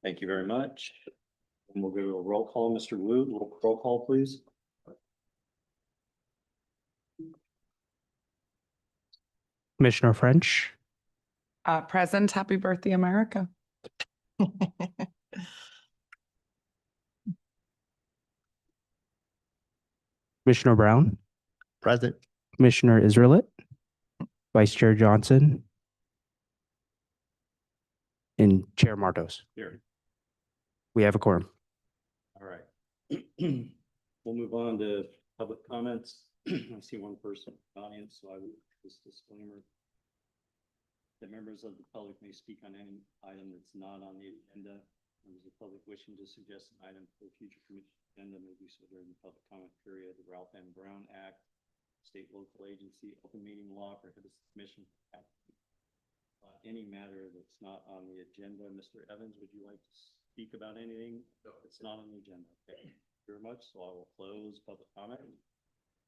Thank you very much. And we'll go to a roll call. Mr. Wu, roll call, please. Commissioner French, Present. Happy birthday, America. Commissioner Brown, Present. Commissioner Israelit, Vice Chair Johnson, and Chair Martos. Here. We have a quorum. All right. We'll move on to public comments. I see one person in the audience, so I will this disclaimer. The members of the public may speak on any item that's not on the agenda. Members of the public wishing to suggest an item for a future commission agenda may do so during the public comment period. The Ralph M. Brown Act, state local agency, open meeting law prohibits the commission from any matter that's not on the agenda. Mr. Evans, would you like to speak about anything that's not on the agenda? Okay, thank you very much. So I will close public comment.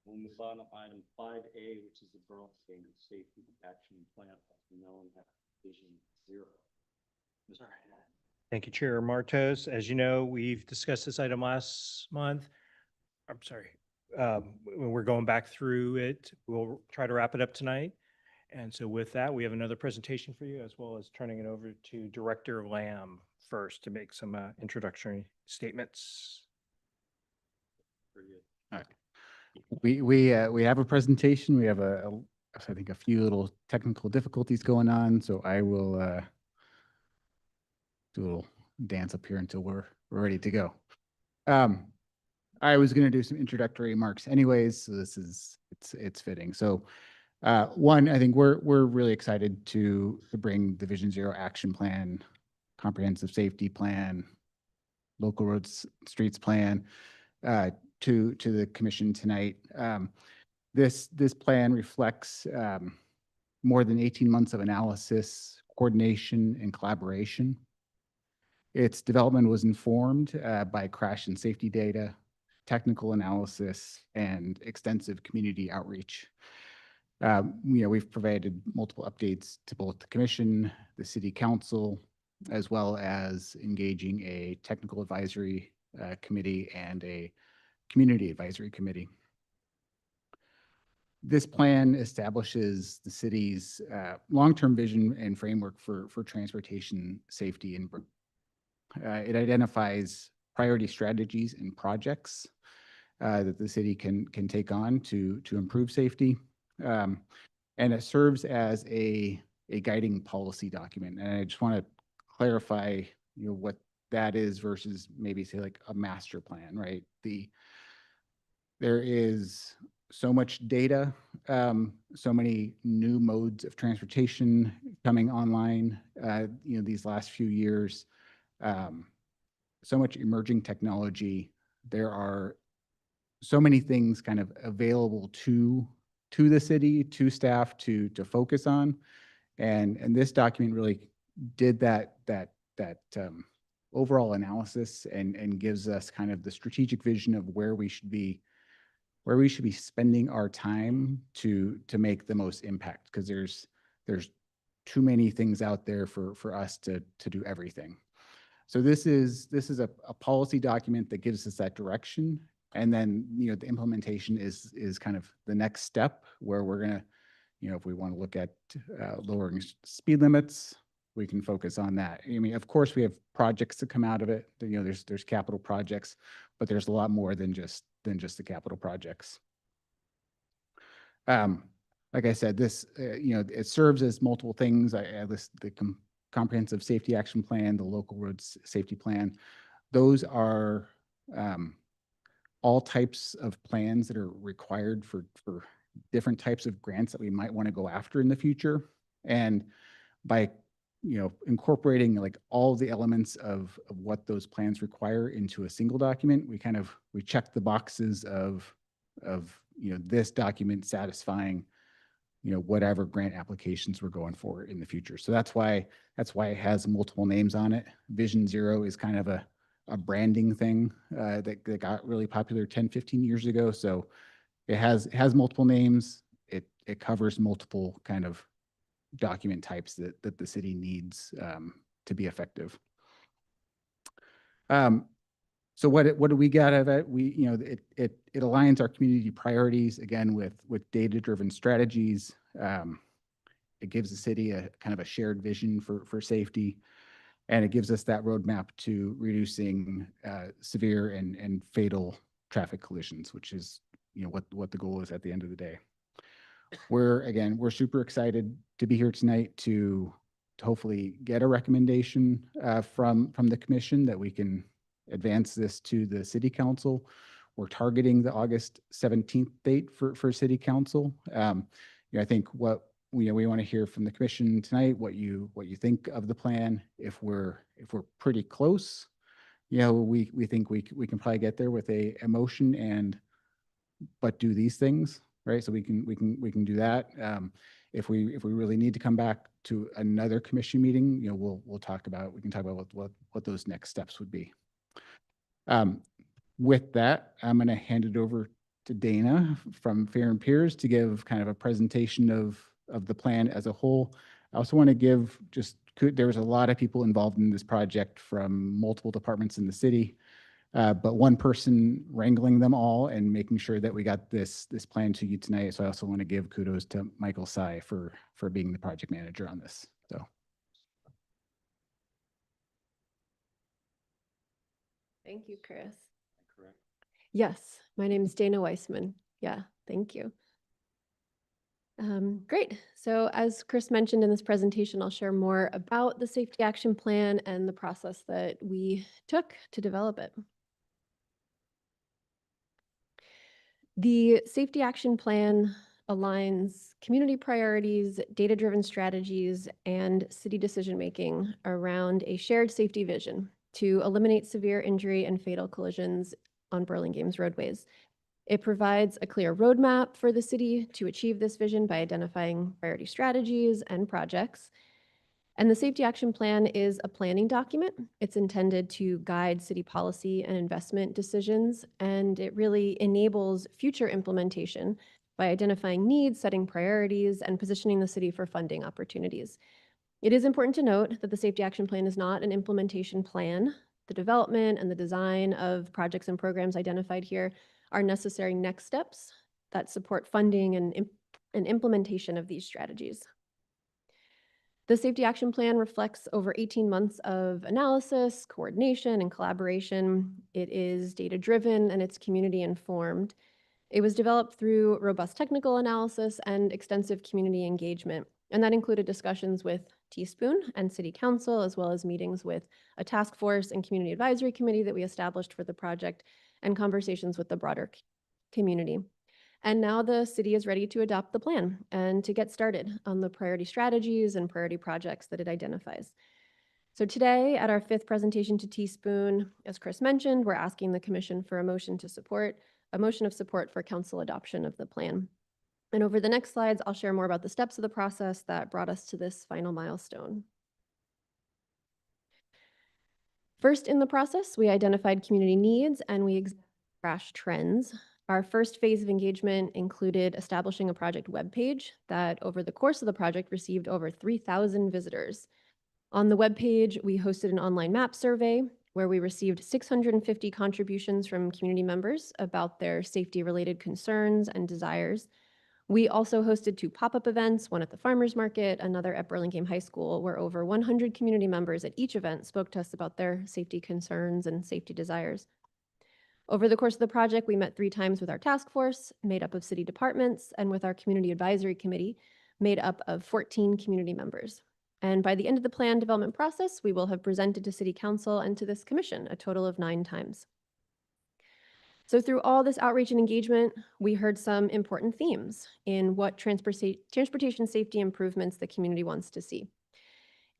We'll move on to item 5A, which is the Burlington Safety Action Plan, known as Vision Zero. Mr. Thank you, Chair Martos. As you know, we've discussed this item last month. I'm sorry. When we're going back through it, we'll try to wrap it up tonight. And so with that, we have another presentation for you, as well as turning it over to Director Lamb first to make some introductory statements. Very good. All right. We have a presentation. We have I think a few little technical difficulties going on, so I will do a little dance up here until we're ready to go. I was going to do some introductory remarks anyways, so it's fitting. So one, I think we're really excited to bring the Vision Zero Action Plan, Comprehensive Safety Plan, Local Roads Streets Plan to the commission tonight. This plan reflects more than 18 months of analysis, coordination, and collaboration. Its development was informed by crash and safety data, technical analysis, and extensive community outreach. We've provided multiple updates to both the commission, the city council, as well as engaging a technical advisory committee and a community advisory committee. This plan establishes the city's long-term vision and framework for transportation safety. It identifies priority strategies and projects that the city can take on to improve safety. And it serves as a guiding policy document. And I just want to clarify, what that is versus maybe say like a master plan, right? There is so much data, so many new modes of transportation coming online, these last few years, so much emerging technology. There are so many things kind of available to the city, to staff to focus on. And this document really did that overall analysis and gives us kind of the strategic vision of where we should be spending our time to make the most impact, because there's too many things out there for us to do everything. So this is a policy document that gives us that direction. And then, the implementation is kind of the next step, where we're going to, if we want to look at lowering speed limits, we can focus on that. I mean, of course, we have projects that come out of it. There's capital projects, but there's a lot more than just the capital projects. Like I said, this it serves as multiple things. I list the Comprehensive Safety Action Plan, the Local Roads Safety Plan. Those are all types of plans that are required for different types of grants that we might want to go after in the future. And by incorporating like all the elements of what those plans require into a single document, we check the boxes of this document satisfying whatever grant applications we're going for in the future. So that's why it has multiple names on it. Vision Zero is kind of a branding thing that got really popular 10-15 years ago. So it has multiple names. It covers multiple kind of document types that the city needs to be effective. So what do we get out of it? It aligns our community priorities again with data-driven strategies. It gives the city a kind of a shared vision for safety. And it gives us that roadmap to reducing severe and fatal traffic collisions, which is, what the goal is at the end of the day. We're super excited to be here tonight to hopefully get a recommendation from the commission that we can advance this to the city council. We're targeting the August 17th date for city council. I think what we want to hear from the commission tonight, what you think of the plan. If we're pretty close, we think we can probably get there with a motion but do these things, right? So we can do that. If we really need to come back to another commission meeting, we can talk about what those next steps would be. With that, I'm going to hand it over to Dana from Fair and Peers to give kind of a presentation of the plan as a whole. I also want to give there was a lot of people involved in this project from multiple departments in the city, but one person wrangling them all and making sure that we got this plan to you tonight. So I also want to give kudos to Michael Sy for being the project manager on this. So. Thank you, Chris. Correct. Yes, my name is Dana Weissman. Yeah, thank you. Great. So as Chris mentioned in this presentation, I'll share more about the safety action plan and the process that we took to develop it. The safety action plan aligns community priorities, data-driven strategies, and city decision-making around a shared safety vision to eliminate severe injury and fatal collisions on Burlingame's roadways. It provides a clear roadmap for the city to achieve this vision by identifying priority strategies and projects. And the Safety Action Plan is a planning document. It's intended to guide city policy and investment decisions, and it really enables future implementation by identifying needs, setting priorities, and positioning the city for funding opportunities. It is important to note that the Safety Action Plan is not an implementation plan. The development and the design of projects and programs identified here are necessary next steps that support funding and implementation of these strategies. The Safety Action Plan reflects over 18 months of analysis, coordination, and collaboration. It is data-driven and it's community-informed. It was developed through robust technical analysis and extensive community engagement, and that included discussions with Teaspoon and City Council, as well as meetings with a task force and community advisory committee that we established for the project, and conversations with the broader community. And now the city is ready to adopt the plan and to get started on the priority strategies and priority projects that it identifies. So today, at our 5th presentation to Teaspoon, as Chris mentioned, we're asking the commission for a motion of support for council adoption of the plan. And over the next slides, I'll share more about the steps of the process that brought us to this final milestone. First in the process, we identified community needs and we examined crash trends. Our first phase of engagement included establishing a project webpage that over the course of the project received over 3,000 visitors. On the webpage, we hosted an online map survey where we received 650 contributions from community members about their safety-related concerns and desires. We also hosted 2 pop-up events, one at the farmers market, another at Burlingame High School, where over 100 community members at each event spoke to us about their safety concerns and safety desires. Over the course of the project, we met 3 times with our task force, made up of city departments, and with our community advisory committee, made up of 14 community members. And by the end of the plan development process, we will have presented to City Council and to this commission a total of 9 times. So through all this outreach and engagement, we heard some important themes in what transportation safety improvements the community wants to see.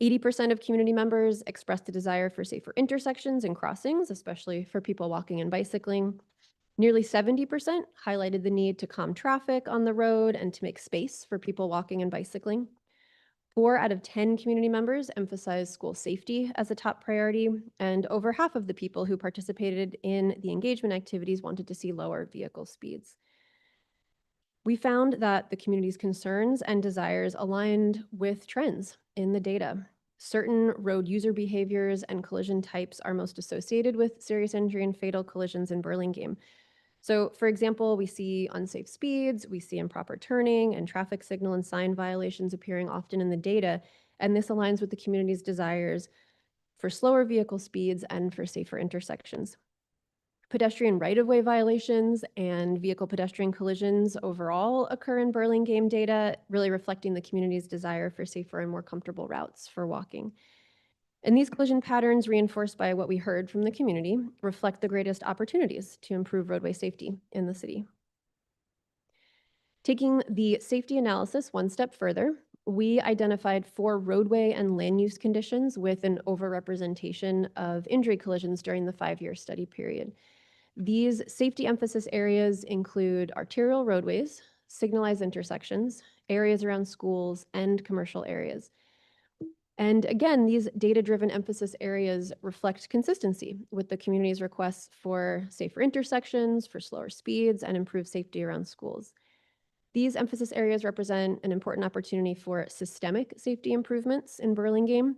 80% of community members expressed a desire for safer intersections and crossings, especially for people walking and bicycling. Nearly 70% highlighted the need to calm traffic on the road and to make space for people walking and bicycling. 4 out of 10 community members emphasized school safety as a top priority, and over half of the people who participated in the engagement activities wanted to see lower vehicle speeds. We found that the community's concerns and desires aligned with trends in the data. certain road user behaviors and collision types are most associated with serious injury and fatal collisions in Burlingame. So, for example, we see unsafe speeds, we see improper turning, and traffic signal and sign violations appearing often in the data, and this aligns with the community's desires for slower vehicle speeds and for safer intersections. Pedestrian right-of-way violations and vehicle-pedestrian collisions overall occur in Burlingame data, really reflecting the community's desire for safer and more comfortable routes for walking. And these collision patterns, reinforced by what we heard from the community, reflect the greatest opportunities to improve roadway safety in the city. Taking the safety analysis one step further, we identified 4 roadway and land use conditions with an overrepresentation of injury collisions during the 5-year study period. These safety emphasis areas include arterial roadways, signalized intersections, areas around schools, and commercial areas. And again, these data-driven emphasis areas reflect consistency with the community's requests for safer intersections, for slower speeds, and improved safety around schools. These emphasis areas represent an important opportunity for systemic safety improvements in Burlingame.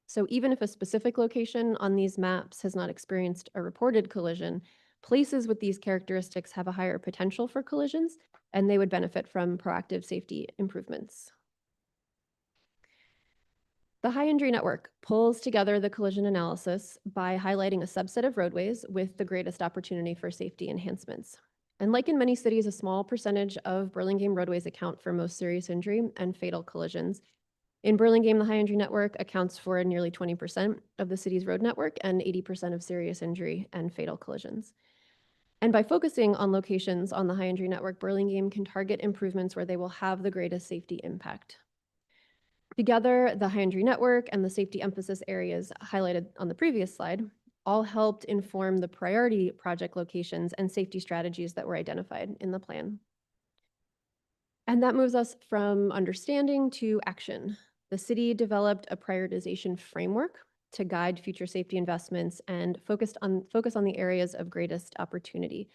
So even if a specific location on these maps has not experienced a reported collision, places with these characteristics have a higher potential for collisions, and they would benefit from proactive safety improvements. The high injury network pulls together the collision analysis by highlighting a subset of roadways with the greatest opportunity for safety enhancements. And like in many cities, a small percentage of Burlingame roadways account for most serious injury and fatal collisions. In Burlingame, the high injury network accounts for nearly 20% of the city's road network and 80% of serious injury and fatal collisions. And by focusing on locations on the high injury network, Burlingame can target improvements where they will have the greatest safety impact. Together, the high injury network and the safety emphasis areas highlighted on the previous slide all helped inform the priority project locations and safety strategies that were identified in the plan. And that moves us from understanding to action. The city developed a prioritization framework to guide future safety investments and focus on the areas of greatest opportunity.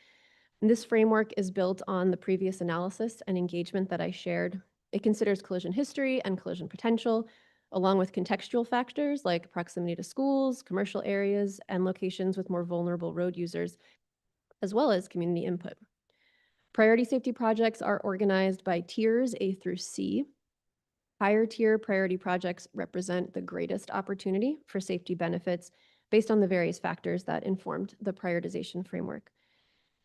And this framework is built on the previous analysis and engagement that I shared. It considers collision history and collision potential, along with contextual factors like proximity to schools, commercial areas, and locations with more vulnerable road users, as well as community input. Priority safety projects are organized by tiers A through C. Higher tier priority projects represent the greatest opportunity for safety benefits based on the various factors that informed the prioritization framework.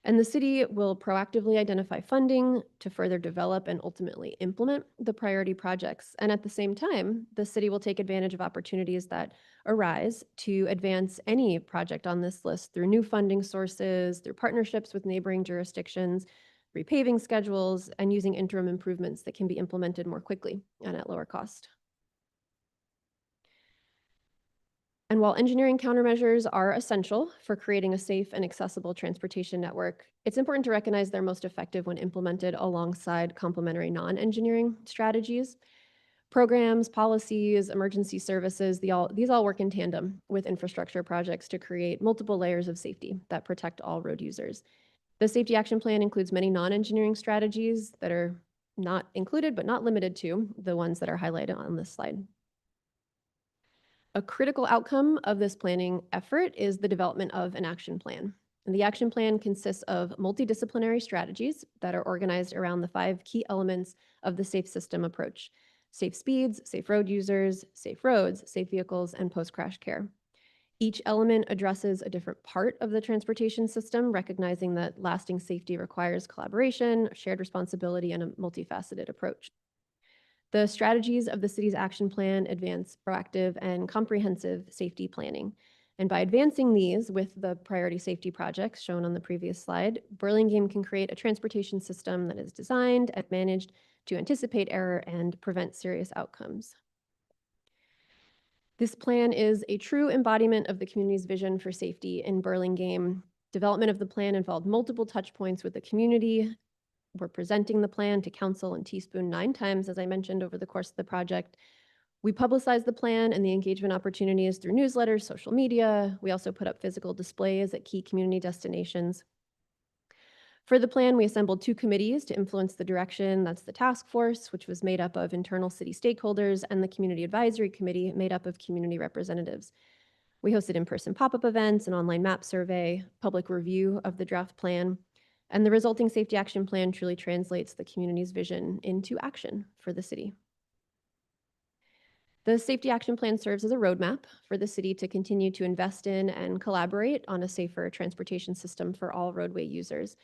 And the city will proactively identify funding to further develop and ultimately implement the priority projects. And at the same time, the city will take advantage of opportunities that arise to advance any project on this list through new funding sources, through partnerships with neighboring jurisdictions, repaving schedules, and using interim improvements that can be implemented more quickly and at lower cost. And while engineering countermeasures are essential for creating a safe and accessible transportation network, it's important to recognize they're most effective when implemented alongside complementary non-engineering strategies. Programs, policies, emergency services, these all work in tandem with infrastructure projects to create multiple layers of safety that protect all road users. The Safety Action Plan includes many non-engineering strategies that are not included but not limited to the ones that are highlighted on this slide. A critical outcome of this planning effort is the development of an action plan. And the action plan consists of multidisciplinary strategies that are organized around the 5 key elements of the safe system approach: safe speeds, safe road users, safe roads, safe vehicles, and post-crash care. Each element addresses a different part of the transportation system, recognizing that lasting safety requires collaboration, shared responsibility, and a multifaceted approach. The strategies of the city's action plan advance proactive and comprehensive safety planning. And by advancing these with the priority safety projects shown on the previous slide, Burlingame can create a transportation system that is designed and managed to anticipate error and prevent serious outcomes. This plan is a true embodiment of the community's vision for safety in Burlingame. Development of the plan involved multiple touch points with the community. We're presenting the plan to council and Teaspoon 9 times, as I mentioned, over the course of the project. We publicize the plan and the engagement opportunities through newsletters, social media. We also put up physical displays at key community destinations. For the plan, we assembled two committees to influence the direction. That's the task force, which was made up of internal city stakeholders, and the community advisory committee made up of community representatives. We hosted in-person pop-up events, an online map survey, public review of the draft plan, and the resulting safety action plan truly translates the community's vision into action for the city. The safety action plan serves as a roadmap for the city to continue to invest in and collaborate on a safer transportation system for all roadway users.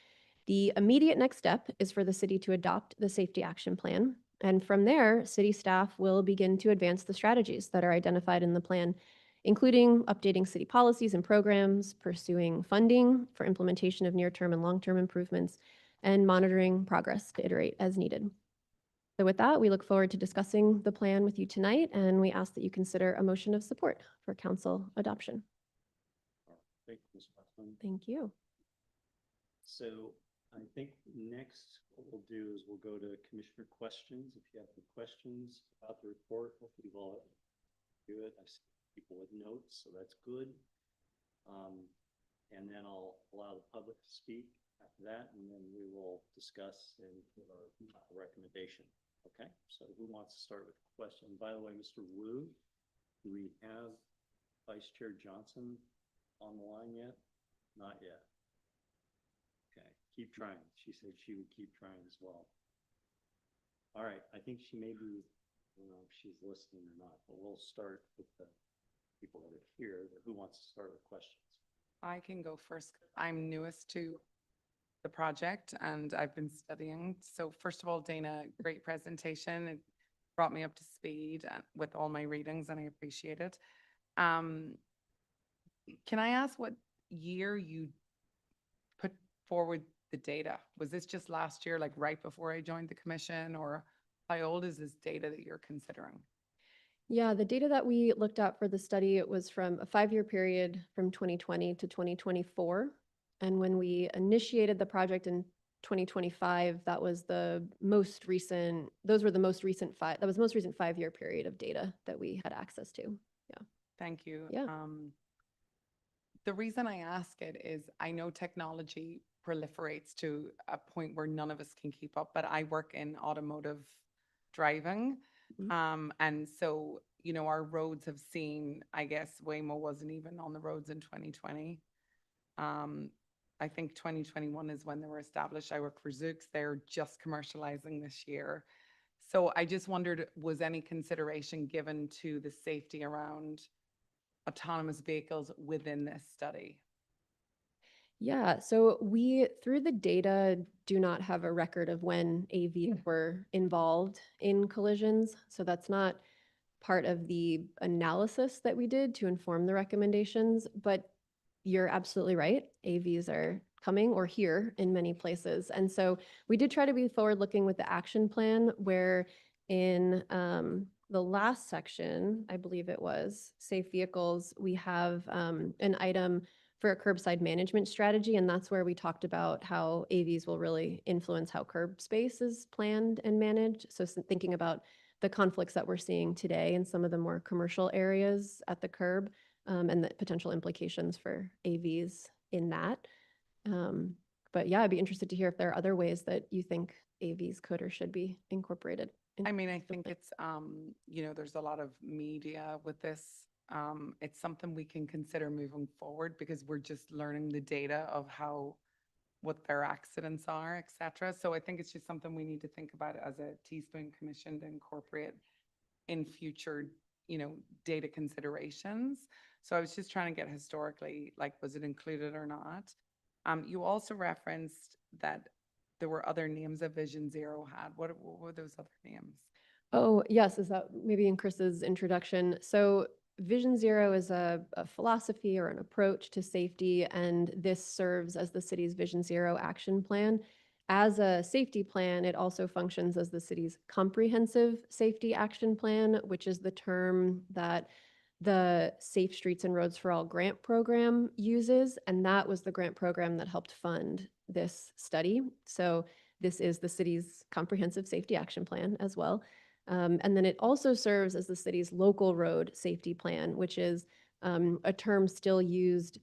The immediate next step is for the city to adopt the safety action plan. And from there, city staff will begin to advance the strategies that are identified in the plan, including updating city policies and programs, pursuing funding for implementation of near-term and long-term improvements, and monitoring progress to iterate as needed. So with that, we look forward to discussing the plan with you tonight, and we ask that you consider a motion of support for council adoption. Thank you, Ms. Westman. Thank you. So I think next what we'll do is we'll go to commissioner questions. If you have any questions about the report, hopefully you've all do it. I see people with notes, so that's good. And then I'll allow the public to speak after that, and then we will discuss and give our recommendation. Okay, so who wants to start with the question? By the way, Mr. Wu, do we have Vice Chair Johnson on the line yet? Not yet. Okay, keep trying. She said she would keep trying as well. All right, I think she may be, I don't know if she's listening or not, but we'll start with the people that are here. Who wants to start with questions? I can go first. I'm newest to the project and I've been studying. So first of all, Dana, great presentation. It brought me up to speed with all my readings and I appreciate it. Can I ask what year you put forward the data? Was this just last year, like right before I joined the commission, or how old is this data that you're considering? Yeah, the data that we looked at for the study, it was from a 5-year period from 2020 to 2024. And when we initiated the project in 2025, that was the most recent, those were the most recent that was the most recent 5-year period of data that we had access to. Yeah. Thank you. Yeah. The reason I ask it is I know technology proliferates to a point where none of us can keep up, but I work in automotive driving. And so, you know, our roads have seen, I guess Waymo wasn't even on the roads in 2020. I think 2021 is when they were established. I work for Zoox. They're just commercializing this year. So I just wondered, was any consideration given to the safety around autonomous vehicles within this study? Yeah, so we, through the data, do not have a record of when AVs were involved in collisions. So that's not part of the analysis that we did to inform the recommendations. But you're absolutely right. AVs are coming or here in many places. And so we did try to be forward-looking with the action plan, where in the last section, I believe it was safe vehicles, we have an item for a curbside management strategy. And that's where we talked about how AVs will really influence how curb space is planned and managed. So thinking about the conflicts that we're seeing today in some of the more commercial areas at the curb, and the potential implications for AVs in that. But yeah, I'd be interested to hear if there are other ways that you think AVs could or should be incorporated. I mean, I think it's, you know, there's a lot of media with this. It's something we can consider moving forward because we're just learning the data of what their accidents are, et cetera. So I think it's just something we need to think about as a Teaspoon Commission to incorporate in future, you know, data considerations. So I was just trying to get historically, like, was it included or not? You also referenced that there were other names that Vision Zero had. What were those other names? Oh, yes, is that maybe in Chris's introduction? So Vision Zero is a philosophy or an approach to safety, and this serves as the city's Vision Zero action plan. As a safety plan, it also functions as the city's comprehensive safety action plan, which is the term that the Safe Streets and Roads for All grant program uses. And that was the grant program that helped fund this study. So this is the city's comprehensive safety action plan as well. And then it also serves as the city's local road safety plan, which is a term still used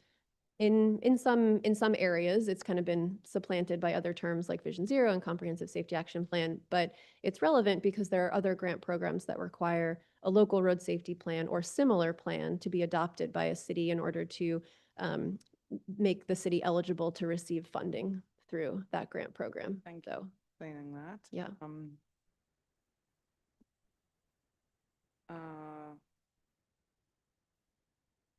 in some areas, it's kind of been supplanted by other terms like Vision Zero and Comprehensive Safety Action Plan, but it's relevant because there are other grant programs that require a local road safety plan or similar plan to be adopted by a city in order to make the city eligible to receive funding through that grant program. Thank you. So, Explaining that. yeah.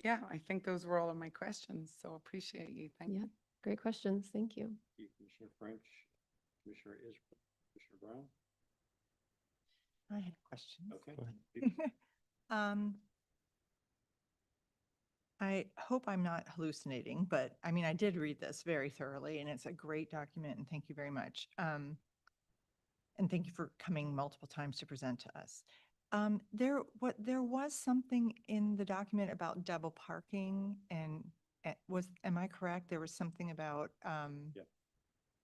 Yeah, I think those were all of my questions, so appreciate you. Thank Yeah. you. Great questions. Thank you. Thank you, Commissioner French, Commissioner Israel, Commissioner Brown. I had a question. Okay. I hope I'm not hallucinating, but I mean, I did read this very thoroughly and it's a great document and thank you very much. And thank you for coming multiple times to present to us. There was something in the document about double parking and am I correct? There was something about, Yeah.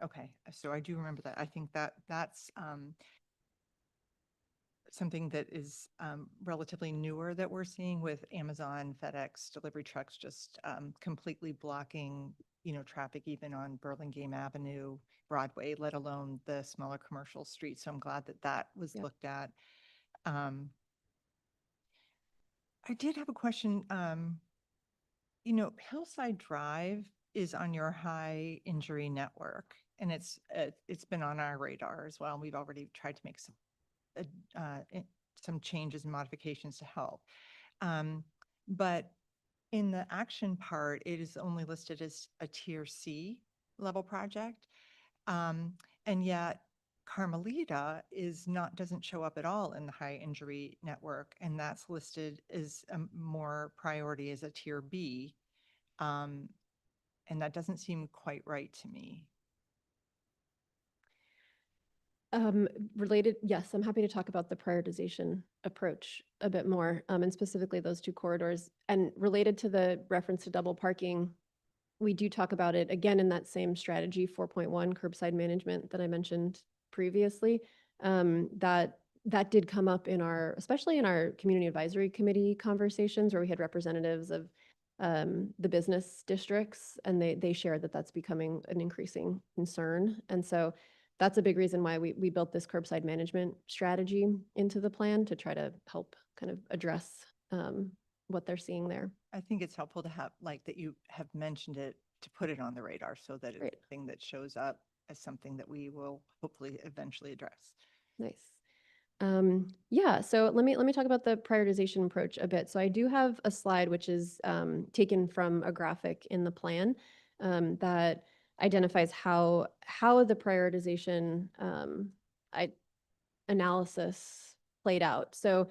Okay, so I do remember that. I think that's something that is relatively newer that we're seeing with Amazon, FedEx, delivery trucks just completely blocking, traffic even on Burlingame Avenue, Broadway, let alone the smaller commercial streets. So I'm glad that that was Yep. looked at. I did have a question. Hillside Drive is on your high injury network, and it's been on our radar as well. We've already tried to make some changes and modifications to help. But in the action part, it is only listed as a tier C level project. And yet Carmelita doesn't show up at all in the high injury network, and that's listed as a more priority as a tier B. And that doesn't seem quite right to me. Related, yes, I'm happy to talk about the prioritization approach a bit more, and specifically those two corridors. And related to the reference to double parking, we do talk about it again in that same strategy 4.1 curbside management that I mentioned previously. That did come up especially in our community advisory committee conversations where we had representatives of the business districts, and they shared that that's becoming an increasing concern. And so that's a big reason why we built this curbside management strategy into the plan to try to help kind of address what they're seeing there. I think it's helpful to have, like, that you have mentioned it, to put it on the radar so that Great. it's a thing that shows up as something that we will hopefully eventually address. Nice. Yeah, so let me talk about the prioritization approach a bit. So I do have a slide which is taken from a graphic in the plan that identifies how the prioritization analysis played out. So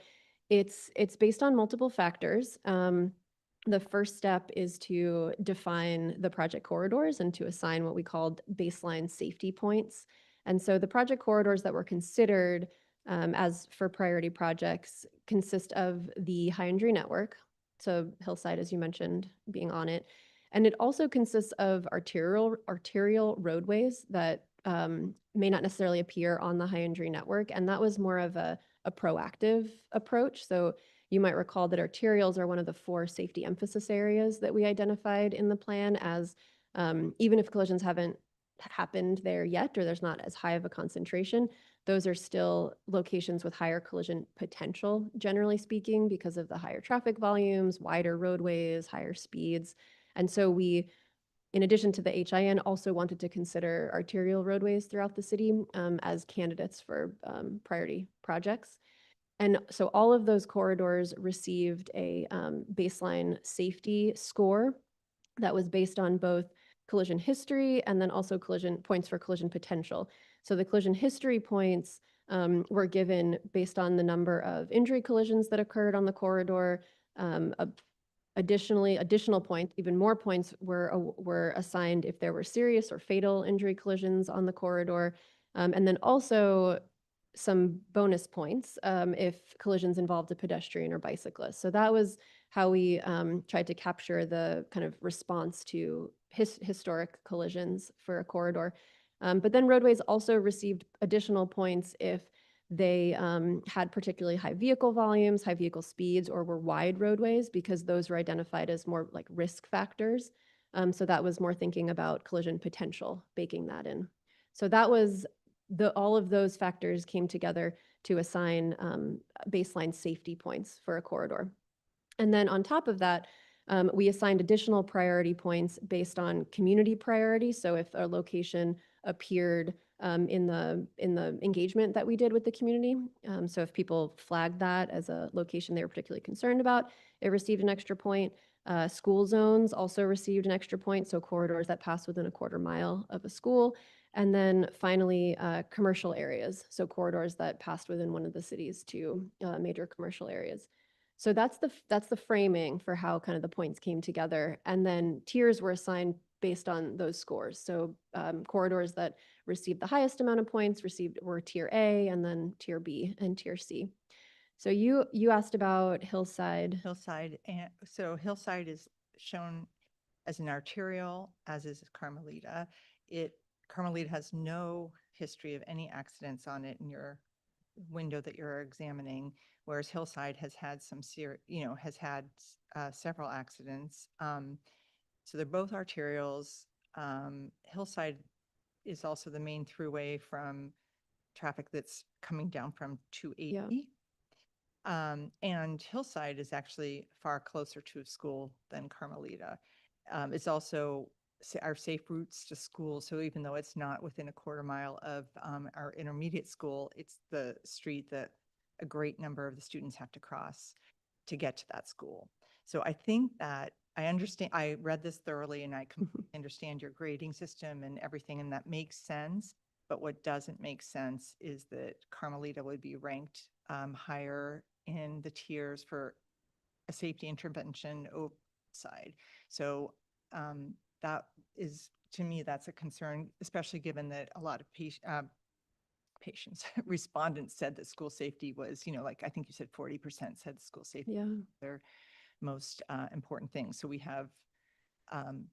it's based on multiple factors. The first step is to define the project corridors and to assign what we called baseline safety points. And so the project corridors that were considered as for priority projects consist of the high injury network, so Hillside, as you mentioned, being on it. And it also consists of arterial roadways that may not necessarily appear on the high injury network. And that was more of a proactive approach. So you might recall that arterials are one of the 4 safety emphasis areas that we identified in the plan as even if collisions haven't happened there yet, or there's not as high of a concentration, those are still locations with higher collision potential, generally speaking, because of the higher traffic volumes, wider roadways, higher speeds. And so we, in addition to the HIN, also wanted to consider arterial roadways throughout the city as candidates for priority projects. And so all of those corridors received a baseline safety score that was based on both collision history and then also collision points for collision potential. So the collision history points were given based on the number of injury collisions that occurred on the corridor. Additional points, even more points were assigned if there were serious or fatal injury collisions on the corridor. And then also some bonus points if collisions involved a pedestrian or bicyclist. So that was how we tried to capture the kind of response to historic collisions for a corridor. But then roadways also received additional points if they had particularly high vehicle volumes, high vehicle speeds, or were wide roadways, because those were identified as more like risk factors So that was more thinking about collision potential, baking that in. So that was all of those factors came together to assign baseline safety points for a corridor. And then on top of that, we assigned additional priority points based on community priority. So if a location appeared in the engagement that we did with the community, so if people flagged that as a location they were particularly concerned about, it received an extra point. School zones also received an extra point, so corridors that pass within a quarter mile of a school. And then finally, commercial areas, so corridors that passed within one of the city's two major commercial areas. So that's the framing for how kind of the points came together. And then tiers were assigned based on those scores. So corridors that received the highest amount of points were tier A, and then tier B and tier C. So you asked about Hillside. Hillside, and so Hillside is shown as an arterial, as is Carmelita. Carmelita has no history of any accidents on it in your window that you're examining, whereas Hillside has had several accidents. So they're both arterials. Hillside is also the main throughway from traffic that's coming down from 280. And Hillside is actually far closer to a school than Carmelita. It's also our safe routes to school. So even though it's not within a quarter mile of our intermediate school, it's the street that a great number of the students have to cross to get to that school. So I think that I read this thoroughly, and I completely understand your grading system and everything, and that makes sense. But what doesn't make sense is that Carmelita would be ranked higher in the tiers for a safety intervention side. So that is, to me, that's a concern, especially given that a lot of patients, respondents said that school safety was, like I think you said 40% said school safety was their most important thing. So we have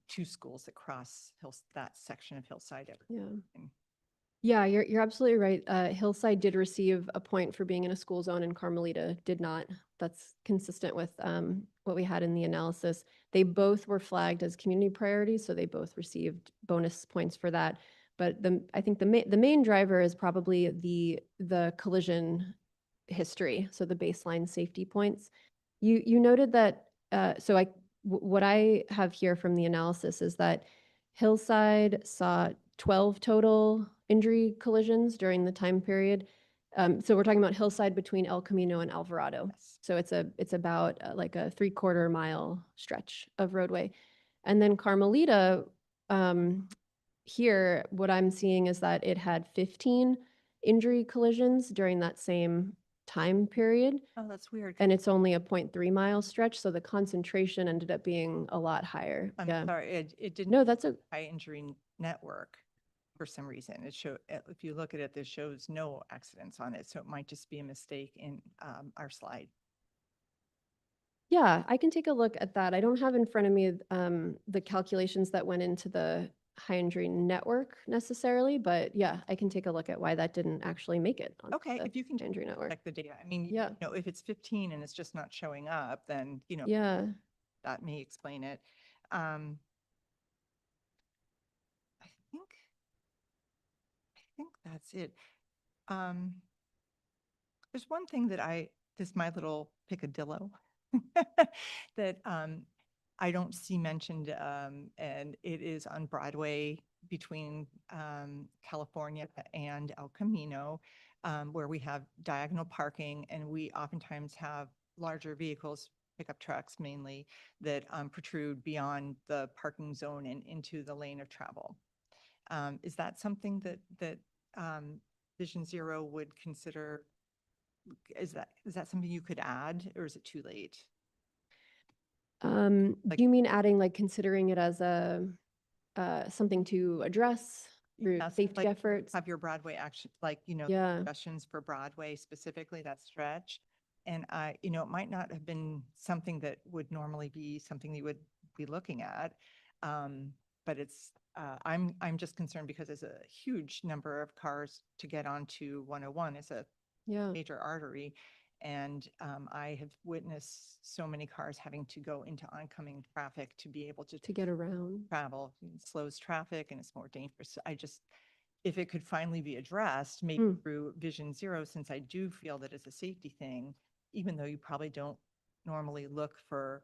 two schools that cross that section of Hillside. Yeah, you're absolutely right. Hillside did receive a point for being in a school zone, and Carmelita did not. That's consistent with what we had in the analysis. They both were flagged as community priorities, so they both received bonus points for that. But I think the main driver is probably the collision history, so the baseline safety points. You noted that. What I have here from the analysis is that Hillside saw 12 total injury collisions during the time period. So we're talking about Hillside between El Camino and Alvarado. Yes. So it's about like a 3/4 mile stretch of roadway. And then Carmelita, here, what I'm seeing is that it had 15 injury collisions during that same time period. Oh, that's weird. And it's only a 0.3 mile stretch, so the concentration ended up being a lot higher. I'm Yeah. sorry, it didn't. No, that's a high injury network for some reason. If you look at it, this shows no accidents on it. So it might just be a mistake in our slide. Yeah, I can take a look at that. I don't have in front of me the calculations that went into the high injury network necessarily, but yeah, I can take a look at why that didn't actually make it on Okay, the if you can high injury network. check the data. I mean, Yeah. if it's 15 and it's just not showing up, then, Yeah. that may explain it. I think that's it. There's one thing that this my little picadillo that I don't see mentioned, and it is on Broadway between California and El Camino, where we have diagonal parking, and we oftentimes have larger vehicles, pickup trucks mainly, that protrude beyond the parking zone and into the lane of travel. Is that something that Vision Zero would consider? Is that something you could add, or is it too late? Do you mean adding, like considering it as a something to address through Yeah, so safety like efforts? Have your Broadway action, Yeah. suggestions for Broadway specifically, that stretch. And it might not have been something that would normally be something you would be looking at. But I'm just concerned because there's a huge number of cars to get onto 101. It's a Yeah. major artery. And I have witnessed so many cars having to go into oncoming traffic to be able to To get around. travel. It slows traffic and it's more dangerous. I just, if it could finally be addressed, maybe Mm. through Vision Zero, since I do feel that it's a safety thing, even though you probably don't normally look for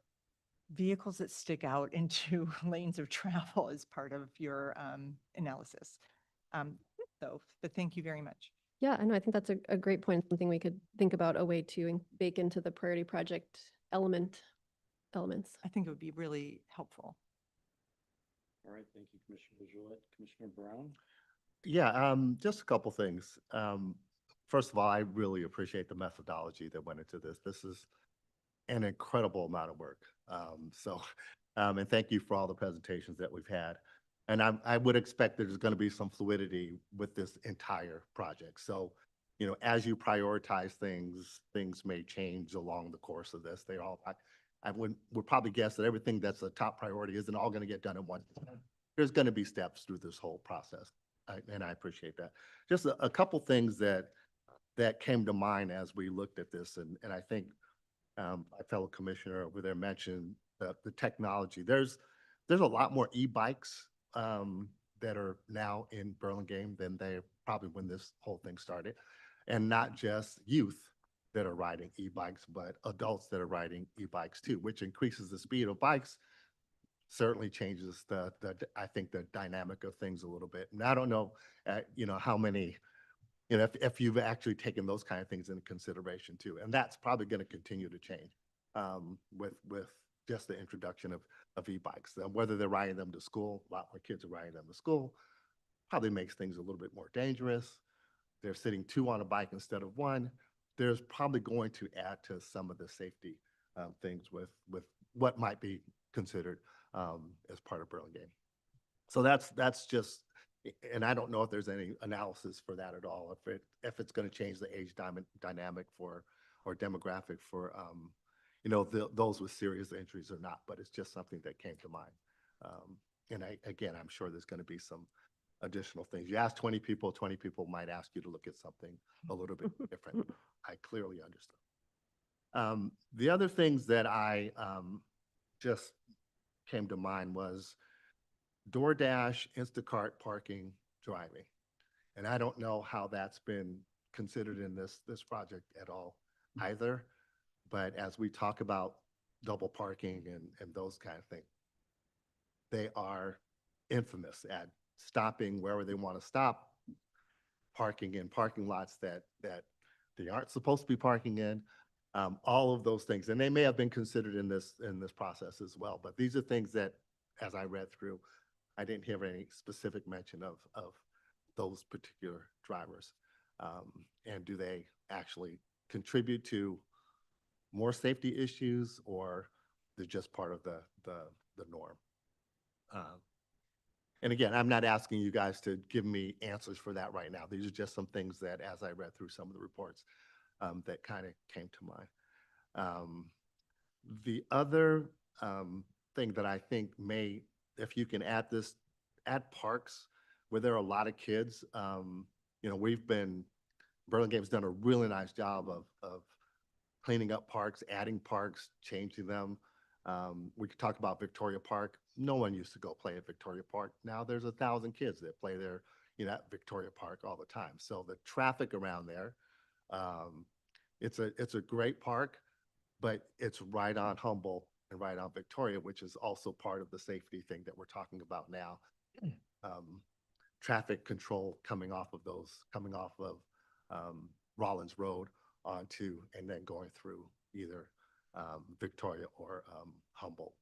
vehicles that stick out into lanes of travel as part of your analysis. But thank you very much. Yeah, I know. I think that's a great point. Something we could think about, a way to bake into the priority project elements. I think it would be really helpful. All right, thank you, Commissioner Gillette. Commissioner Brown? Yeah, just a couple things. First of all, I really appreciate the methodology that went into this. This is an incredible amount of work. And thank you for all the presentations that we've had. And I would expect there's going to be some fluidity with this entire project. So, you know, as you prioritize things, things may change along the course of this. I would probably guess that everything that's a top priority isn't all going to get done at once. There's going to be steps through this whole process. And I appreciate that. Just a couple things that came to mind as we looked at this. And I think my fellow commissioner over there mentioned the technology. There's a lot more e-bikes that are now in Burlingame than they probably when this whole thing started. And not just youth that are riding e-bikes, but adults that are riding e-bikes too, which increases the speed of bikes, certainly changes I think the dynamic of things a little bit. And I don't know, you know, how many, you know, if you've actually taken those kind of things into consideration too. And that's probably going to continue to change with just the introduction of e-bikes. Whether they're riding them to school, a lot more kids are riding them to school, probably makes things a little bit more dangerous. They're sitting two on a bike instead of one. There's probably going to add to some of the safety things with what might be considered as part of Burlingame. So that's just, and I don't know if there's any analysis for that at all, if it's going to change the age dynamic for or demographic for you know, those with serious injuries or not. But it's just something that came to mind. And again, I'm sure there's going to be some additional things. You ask 20 people might ask you to look at something a little bit different. I clearly understand. The other things that I just came to mind was DoorDash, Instacart parking, driving. And I don't know how that's been considered in this project at all either. But as we talk about double parking and those kind of things, they are infamous at stopping wherever they want to stop, parking in parking lots that they aren't supposed to be parking in, all of those things. And they may have been considered in this process as well. But these are things that, as I read through, I didn't hear any specific mention of those particular drivers. And do they actually contribute to more safety issues, or they're just part of the norm? And again, I'm not asking you guys to give me answers for that right now. These are just some things that, as I read through some of the reports, that kind of came to mind. The other thing that I think may, if you can add parks where there are a lot of kids. You know, Burlingame's done a really nice job of cleaning up parks, adding parks, changing them. We could talk about Victoria Park. No one used to go play at Victoria Park. Now there's 1,000 kids that play there, you know, at Victoria Park all the time. So the traffic around there, it's a great park, but it's right on Humboldt and right on Victoria, which is also part of the safety thing that we're talking about now. Traffic control coming off of Rollins Road onto, and then going through either Victoria or Humboldt.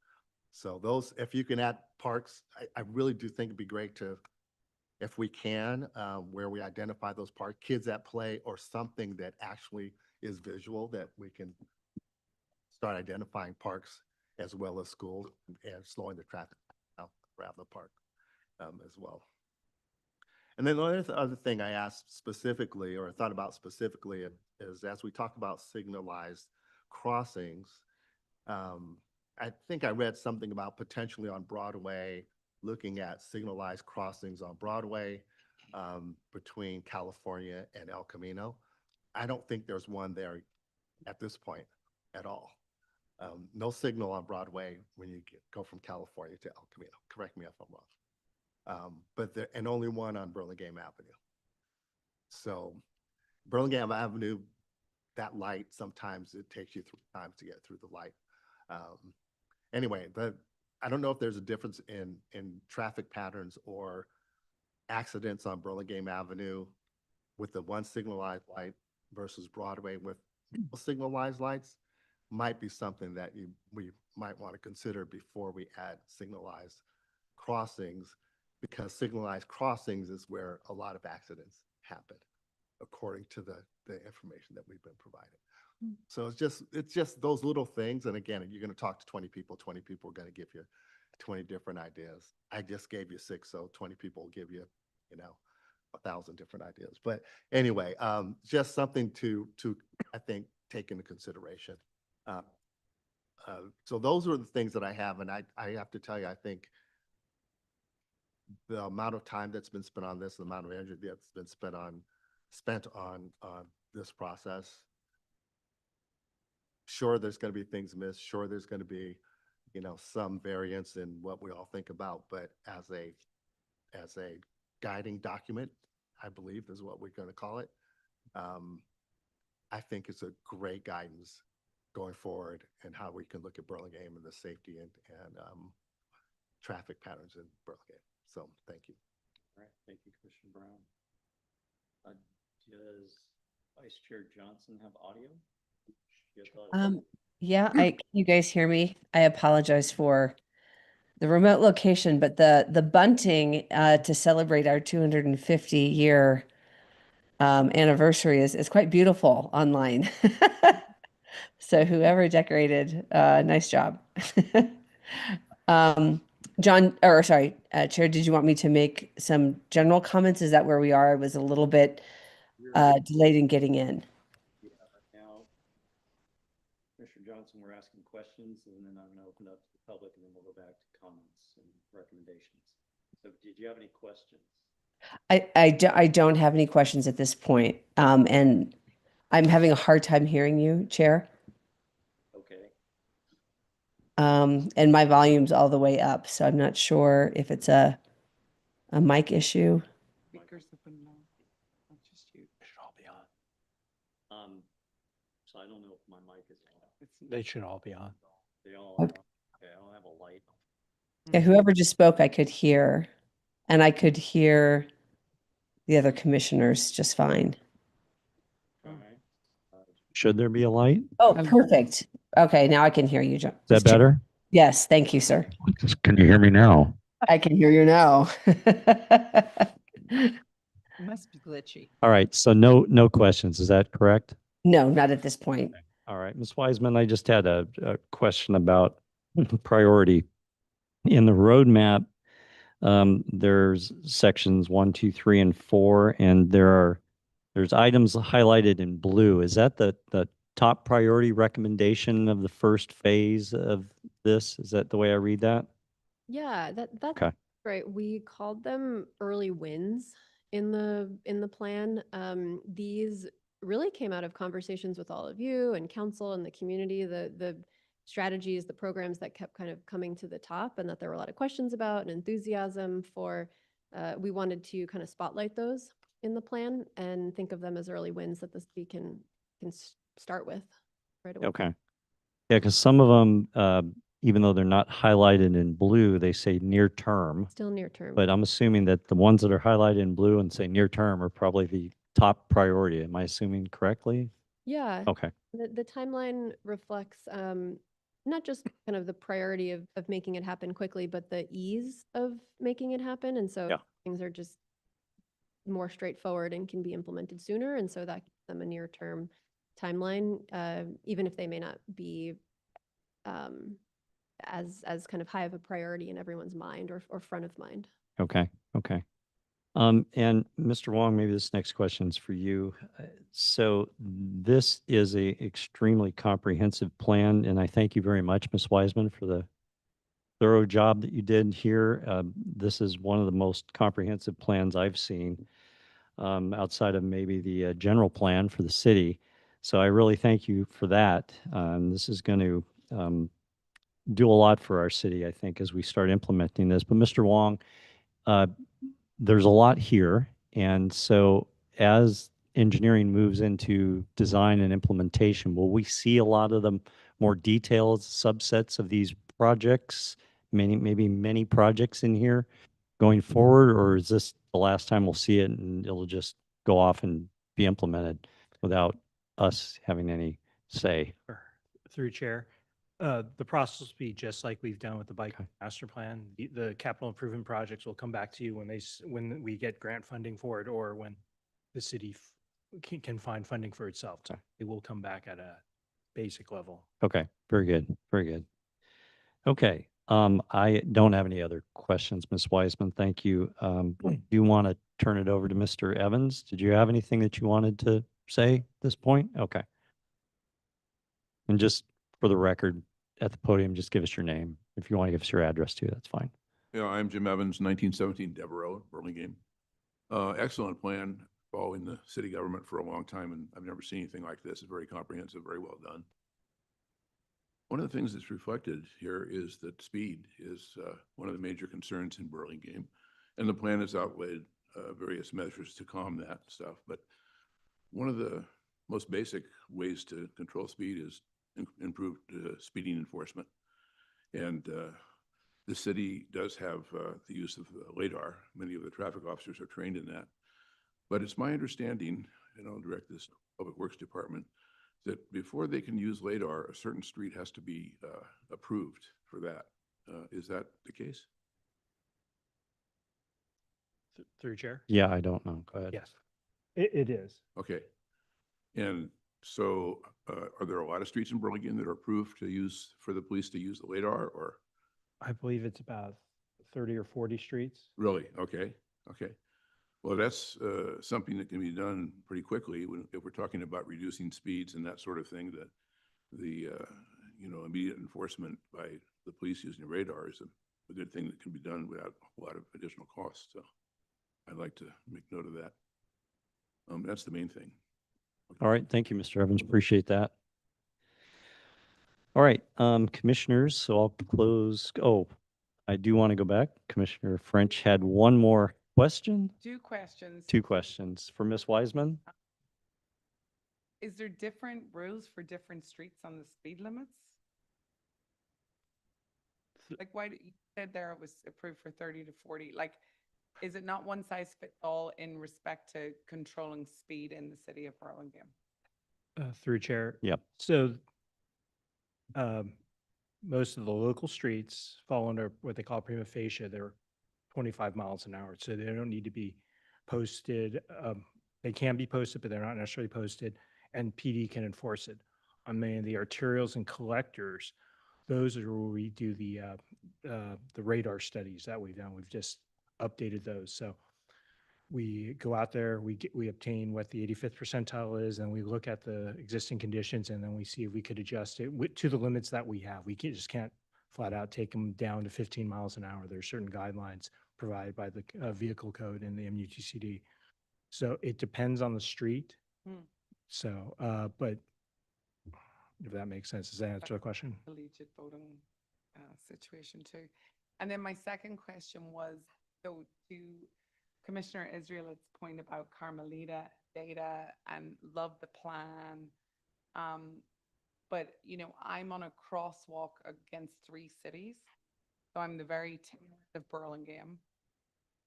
So those, if you can add parks, I really do think it'd be great to, if we can, where we identify those parks, kids at play or something that actually is visual, that we can start identifying parks as well as schools and slowing the traffic around the park as well. And then the other thing I asked specifically, or thought about specifically, is as we talk about signalized crossings, I think I read something about potentially on Broadway, looking at signalized crossings on Broadway between California and El Camino. I don't think there's one there at this point at all. No signal on Broadway when you go from California to El Camino. Correct me if I'm wrong. And only one on Burlingame Avenue. So Burlingame Avenue, that light, sometimes it takes you 3 times to get through the light. Anyway, I don't know if there's a difference in traffic patterns or accidents on Burlingame Avenue with the one signalized light versus Broadway with signalized lights. Might be something that we might want to consider before we add signalized crossings, because signalized crossings is where a lot of accidents happen, according to the information that we've been provided. So it's just those little things. And again, you're going to talk to 20 people. 20 people are going to give you 20 different ideas. I just gave you 6, so 20 people will give you, 1,000 different ideas. But anyway, just something to I think take into consideration. So those are the things that I have, and I have to tell you, I think the amount of time that's been spent on this, the amount of energy that's been spent on this process. Sure, there's going to be things missed. Sure, there's going to be, some variance in what we all think about. But as a guiding document, I believe is what we're going to call it. I think it's a great guidance going forward and how we can look at Burlingame and the safety and traffic patterns in Burlingame. So thank you. All right, thank you, Commissioner Brown. Does Vice Chair Johnson have audio? Yeah, can you guys hear me? I apologize for the remote location, but the bunting to celebrate our 250-year anniversary is quite beautiful online. So whoever decorated, nice job. Chair, did you want me to make some general comments? Is that where we are? I was a little bit delayed in getting in. Yeah, now, Commissioner Johnson, we're asking questions, and then I'm going to open up to the public, and then we'll go back to comments and recommendations. So did you have any questions? I don't have any questions at this point. And I'm having a hard time hearing you, Chair. Okay. And my volume's all the way up, so I'm not sure if it's a mic issue. Speakers have been low. Not just you. They should all be on. So I don't know if my mic is on. They should all be on. They all Okay. are. Okay, I don't have a light. Yeah, whoever just spoke, I could hear, and I could hear the other commissioners just fine. All right. Should there be a light? Oh, perfect. Okay, now I can hear you, John. Is that better? Yes, thank you, sir. Can you hear me now? I can hear you now. Must be glitchy. All right. So no questions. Is that correct? No, not at this point. All right. Ms. Wiseman, I just had a question about priority. In the roadmap, there's sections 1, 2, 3, and 4, and there's items highlighted in blue. Is that the top priority recommendation of the first phase of this? Is that the way I read that? Yeah, that's Okay. right. We called them early wins in the plan. These really came out of conversations with all of you and council and the community, the strategies, the programs that kept kind of coming to the top and that there were a lot of questions about and enthusiasm for. We wanted to kind of spotlight those in the plan and think of them as early wins that the city can start with right away. Okay. Yeah, because some of them, even though they're not highlighted in blue, they say near term. Still near term. But I'm assuming that the ones that are highlighted in blue and say near term are probably the top priority. Am I assuming correctly? Yeah. Okay. The timeline reflects not just kind of the priority of making it happen quickly, but the ease of making it happen. And so Yeah. things are just more straightforward and can be implemented sooner. And so that gives them a near-term timeline, even if they may not be as kind of high of a priority in everyone's mind or front of mind. Okay. Okay. And Mr. Wong, maybe this next question is for you. So this is a extremely comprehensive plan, and I thank you very much, Ms. Wiseman, for the thorough job that you did here. This is one of the most comprehensive plans I've seen, outside of maybe the general plan for the city. So I really thank you for that. This is going to do a lot for our city, I think, as we start implementing this. But Mr. Wong, uh, there's a lot here. And so as engineering moves into design and implementation, will we see a lot of the more detailed subsets of these projects, maybe many projects in here going forward? Or is this the last time we'll see it and it'll just go off and be implemented without us having any say? Sure. Through Chair, the process will be just like we've done with the bike Okay. master plan. The capital improvement projects will come back to you when when we get grant funding for it, or when the city can find funding for itself. Okay. It will come back at a basic level. Okay, very good, very good. Okay, I don't have any other questions, Ms. Wiseman. Thank you. Do you want to turn it over to Mr. Evans? Did you have anything that you wanted to say at this point? Okay. And just for the record, at the podium, just give us your name. If you want to give us your address too, that's fine. Yeah, I'm Jim Evans, 1917 Devereaux, Burlingame. Excellent plan, following the city government for a long time, and I've never seen anything like this. It's very comprehensive, very well done. One of the things that's reflected here is that speed is one of the major concerns in Burlingame, and the plan has outlaid various measures to calm that stuff. But one of the most basic ways to control speed is improved speeding enforcement. And the city does have the use of LADAR. Many of the traffic officers are trained in that. But it's my understanding, and I'll direct this to Public Works Department, that before they can use LADAR, a certain street has to be approved for that. Is that the case? Through Chair? Yeah, I don't know. Go ahead. Yes, it is. Okay. And so are there a lot of streets in Burlingame that are approved to use, for the police to use the LADAR, or? I believe it's about 30 or 40 streets. Really? Okay, okay. Well, that's something that can be done pretty quickly if we're talking about reducing speeds and that sort of thing. That the immediate enforcement by the police using radar is a good thing that can be done without a lot of additional costs. So I'd like to make note of that. That's the main thing. All right, thank you, Mr. Evans. Appreciate that. All right, commissioners, so I'll close. Oh, I do want to go back. Commissioner French had one more question. 2 questions. 2 questions for Ms. Wiseman. Is there different rules for different streets on the speed limits? Like, why you said there it was approved for 30 to 40? Like, is it not one size fits all in respect to controlling speed in the city of Burlingame? Through Chair. Yep. So most of the local streets fall under what they call prima facie. They're 25 miles an hour, so they don't need to be posted. They can be posted, but they're not necessarily posted, and PD can enforce it. On the arterials and collectors, those are where we do the radar studies that we've done. We've just updated those. So we go out there, we obtain what the 85th percentile is, and we look at the existing conditions, and then we see if we could adjust it to the limits that we have. We just can't flat out take them down to 15 miles an hour. There's certain guidelines provided by the vehicle code and the MUTCD. So it depends on the street. So, but if that makes sense, does that answer the question? Collegiate voting situation too. And then my second question was, so to Commissioner Israel's point about Carmelita data and love the plan. But, I'm on a crosswalk against 3 cities. So I'm the very tip of Burlingame.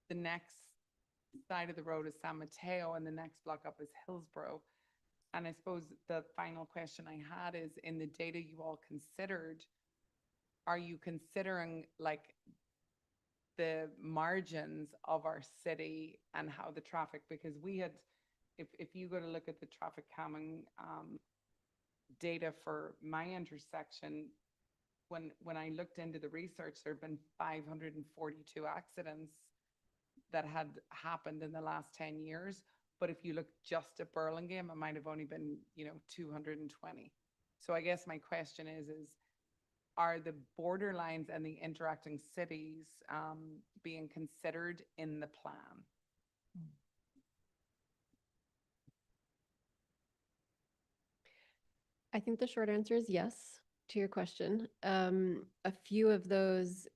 The next side of the road is San Mateo, and the next block up is Hillsborough. And I suppose the final question I had is, in the data you all considered, are you considering like the margins of our city and how the traffic, because we had, if you go to look at the traffic calming data for my intersection, when I looked into the research, there have been 542 accidents that had happened in the last 10 years. But if you look just at Burlingame, it might have only been, 220. So I guess my question is are the borderlines and the interacting cities being considered in the plan? I think the short answer is yes to your question. A few of those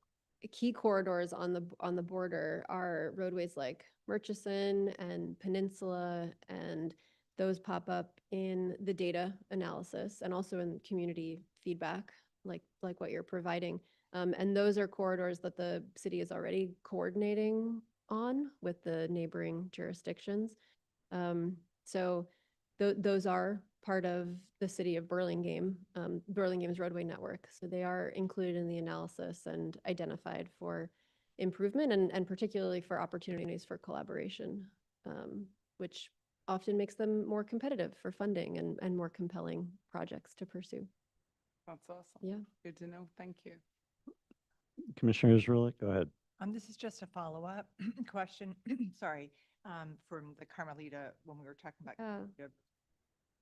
key corridors on the border are roadways like Murchison and Peninsula, and those pop up in the data analysis and also in community feedback, like what you're providing. And those are corridors that the city is already coordinating on with the neighboring jurisdictions. So those are part of the city of Burlingame, Burlingame's roadway network. So they are included in the analysis and identified for improvement and particularly for opportunities for collaboration, which often makes them more competitive for funding and more compelling projects to pursue. That's awesome. Yeah. Good to know. Thank you. Commissioner Israeli, go ahead. This is just a follow-up question, sorry, from the Carmelita, when we were talking about Yeah.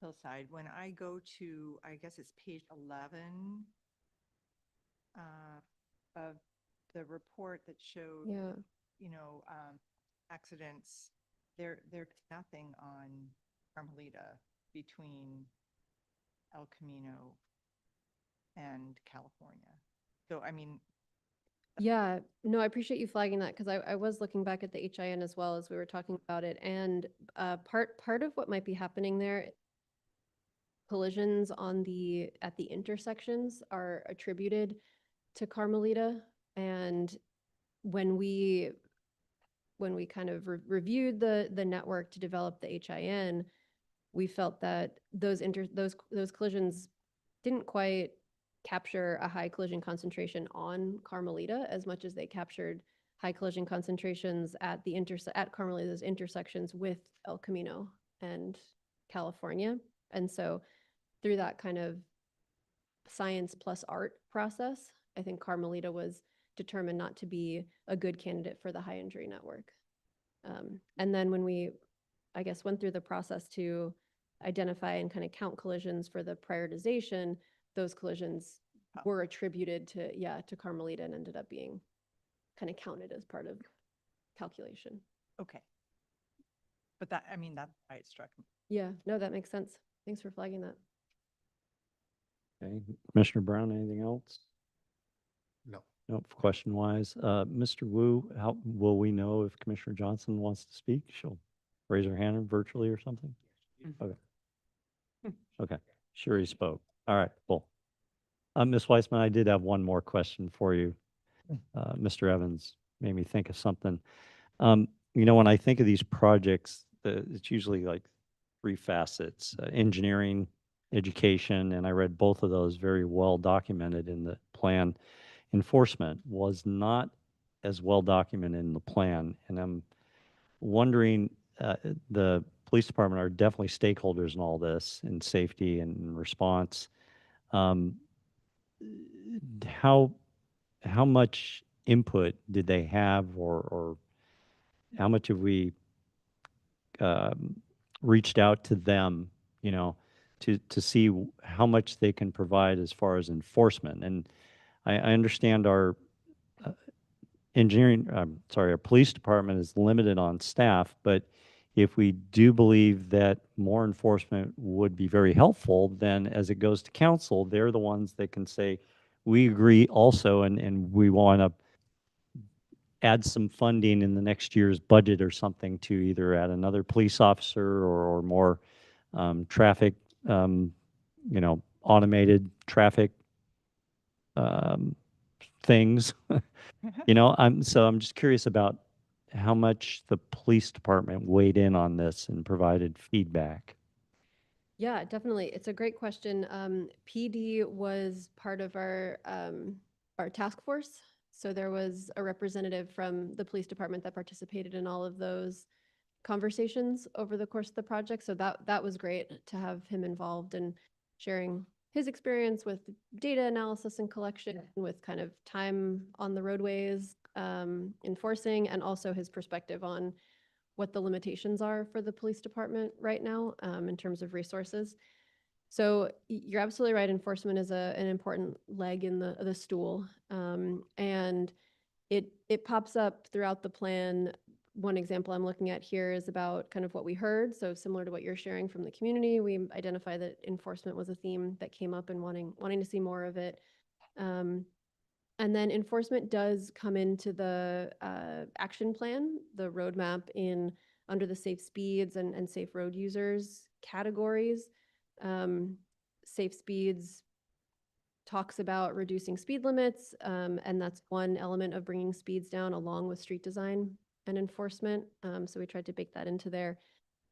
Hillside. When I go to, I guess it's page 11 of the report that showed, Yeah. accidents, there's nothing on Carmelita between El Camino and California. So, I mean, Yeah, no, I appreciate you flagging that because I was looking back at the HIN as well as we were talking about it. And part of what might be happening there, collisions at the intersections are attributed to Carmelita. And when we kind of reviewed the network to develop the HIN, we felt that those collisions didn't quite capture a high collision concentration on Carmelita as much as they captured high collision concentrations at at Carmelita's intersections with El Camino and California. And so through that kind of science plus art process, I think Carmelita was determined not to be a good candidate for the high injury network. And then when we, I guess, went through the process to identify and kind of count collisions for the prioritization, those collisions were attributed to Carmelita and ended up being kind of counted as part of calculation. okay. But that, I mean, that's why it struck me. Yeah, no, that makes sense. Thanks for flagging that. Okay, Commissioner Brown, anything else? No. Nope, question wise. Mr. Wu, how will we know if Commissioner Johnson wants to speak? She'll raise her hand virtually or something? Okay. Okay, sure he spoke. All right, cool. Ms. Weissman, I did have one more question for you. Mr. Evans made me think of something. When I think of these projects, it's usually like three facets, engineering, education, and I read both of those very well documented in the plan. Enforcement was not as well documented in the plan, and I'm wondering, the police department are definitely stakeholders in all this, in safety and response. Um, how much input did they have, or how much have we reached out to them, to see how much they can provide as far as enforcement? And I understand our our police department is limited on staff, but if we do believe that more enforcement would be very helpful, then as it goes to council, they're the ones that can say, we agree also, and we want to add some funding in the next year's budget or something to either add another police officer or more traffic, automated traffic things. I'm just curious about how much the police department weighed in on this and provided feedback. Yeah, definitely. It's a great question. PD was part of our task force. So there was a representative from the police department that participated in all of those conversations over the course of the project. So that was great to have him involved in sharing his experience with data analysis and collection, with kind of time on the roadways, enforcing, and also his perspective on what the limitations are for the police department right now, in terms of resources. So you're absolutely right. Enforcement is an important leg in the stool, and it pops up throughout the plan one example I'm looking at here is about kind of what we heard. So similar to what you're sharing from the community, we identify that enforcement was a theme that came up and wanting to see more of it. And then enforcement does come into the action plan, the roadmap under the safe speeds and safe road users categories. Safe speeds talks about reducing speed limits, and that's one element of bringing speeds down along with street design and enforcement. So we tried to bake that into there.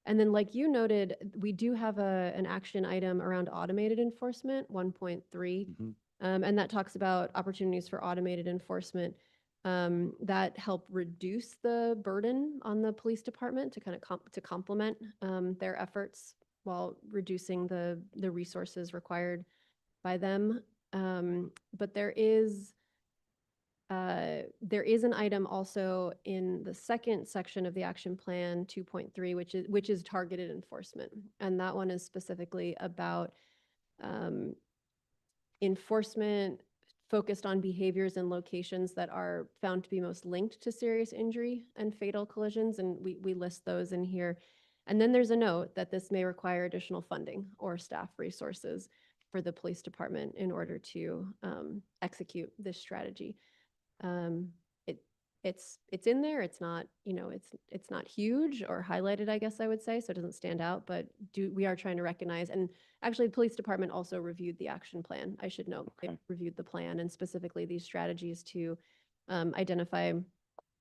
And then like you noted, we do have an action item around automated enforcement, 1.3. Mhm. And that talks about opportunities for automated enforcement that help reduce the burden on the police department to kind of to complement their efforts while reducing the resources required by them. But there is an item also in the second section of the action plan 2.3, which is targeted enforcement, and that one is specifically about enforcement focused on behaviors and locations that are found to be most linked to serious injury and fatal collisions, and we list those in here. And then there's a note that this may require additional funding or staff resources for the police department in order to execute this strategy. It's in there. It's not, it's not huge or highlighted, I guess I would say, so it doesn't stand out, but we are trying to recognize, and actually the police department also reviewed the action plan. I should note, they reviewed the plan and specifically these strategies to identify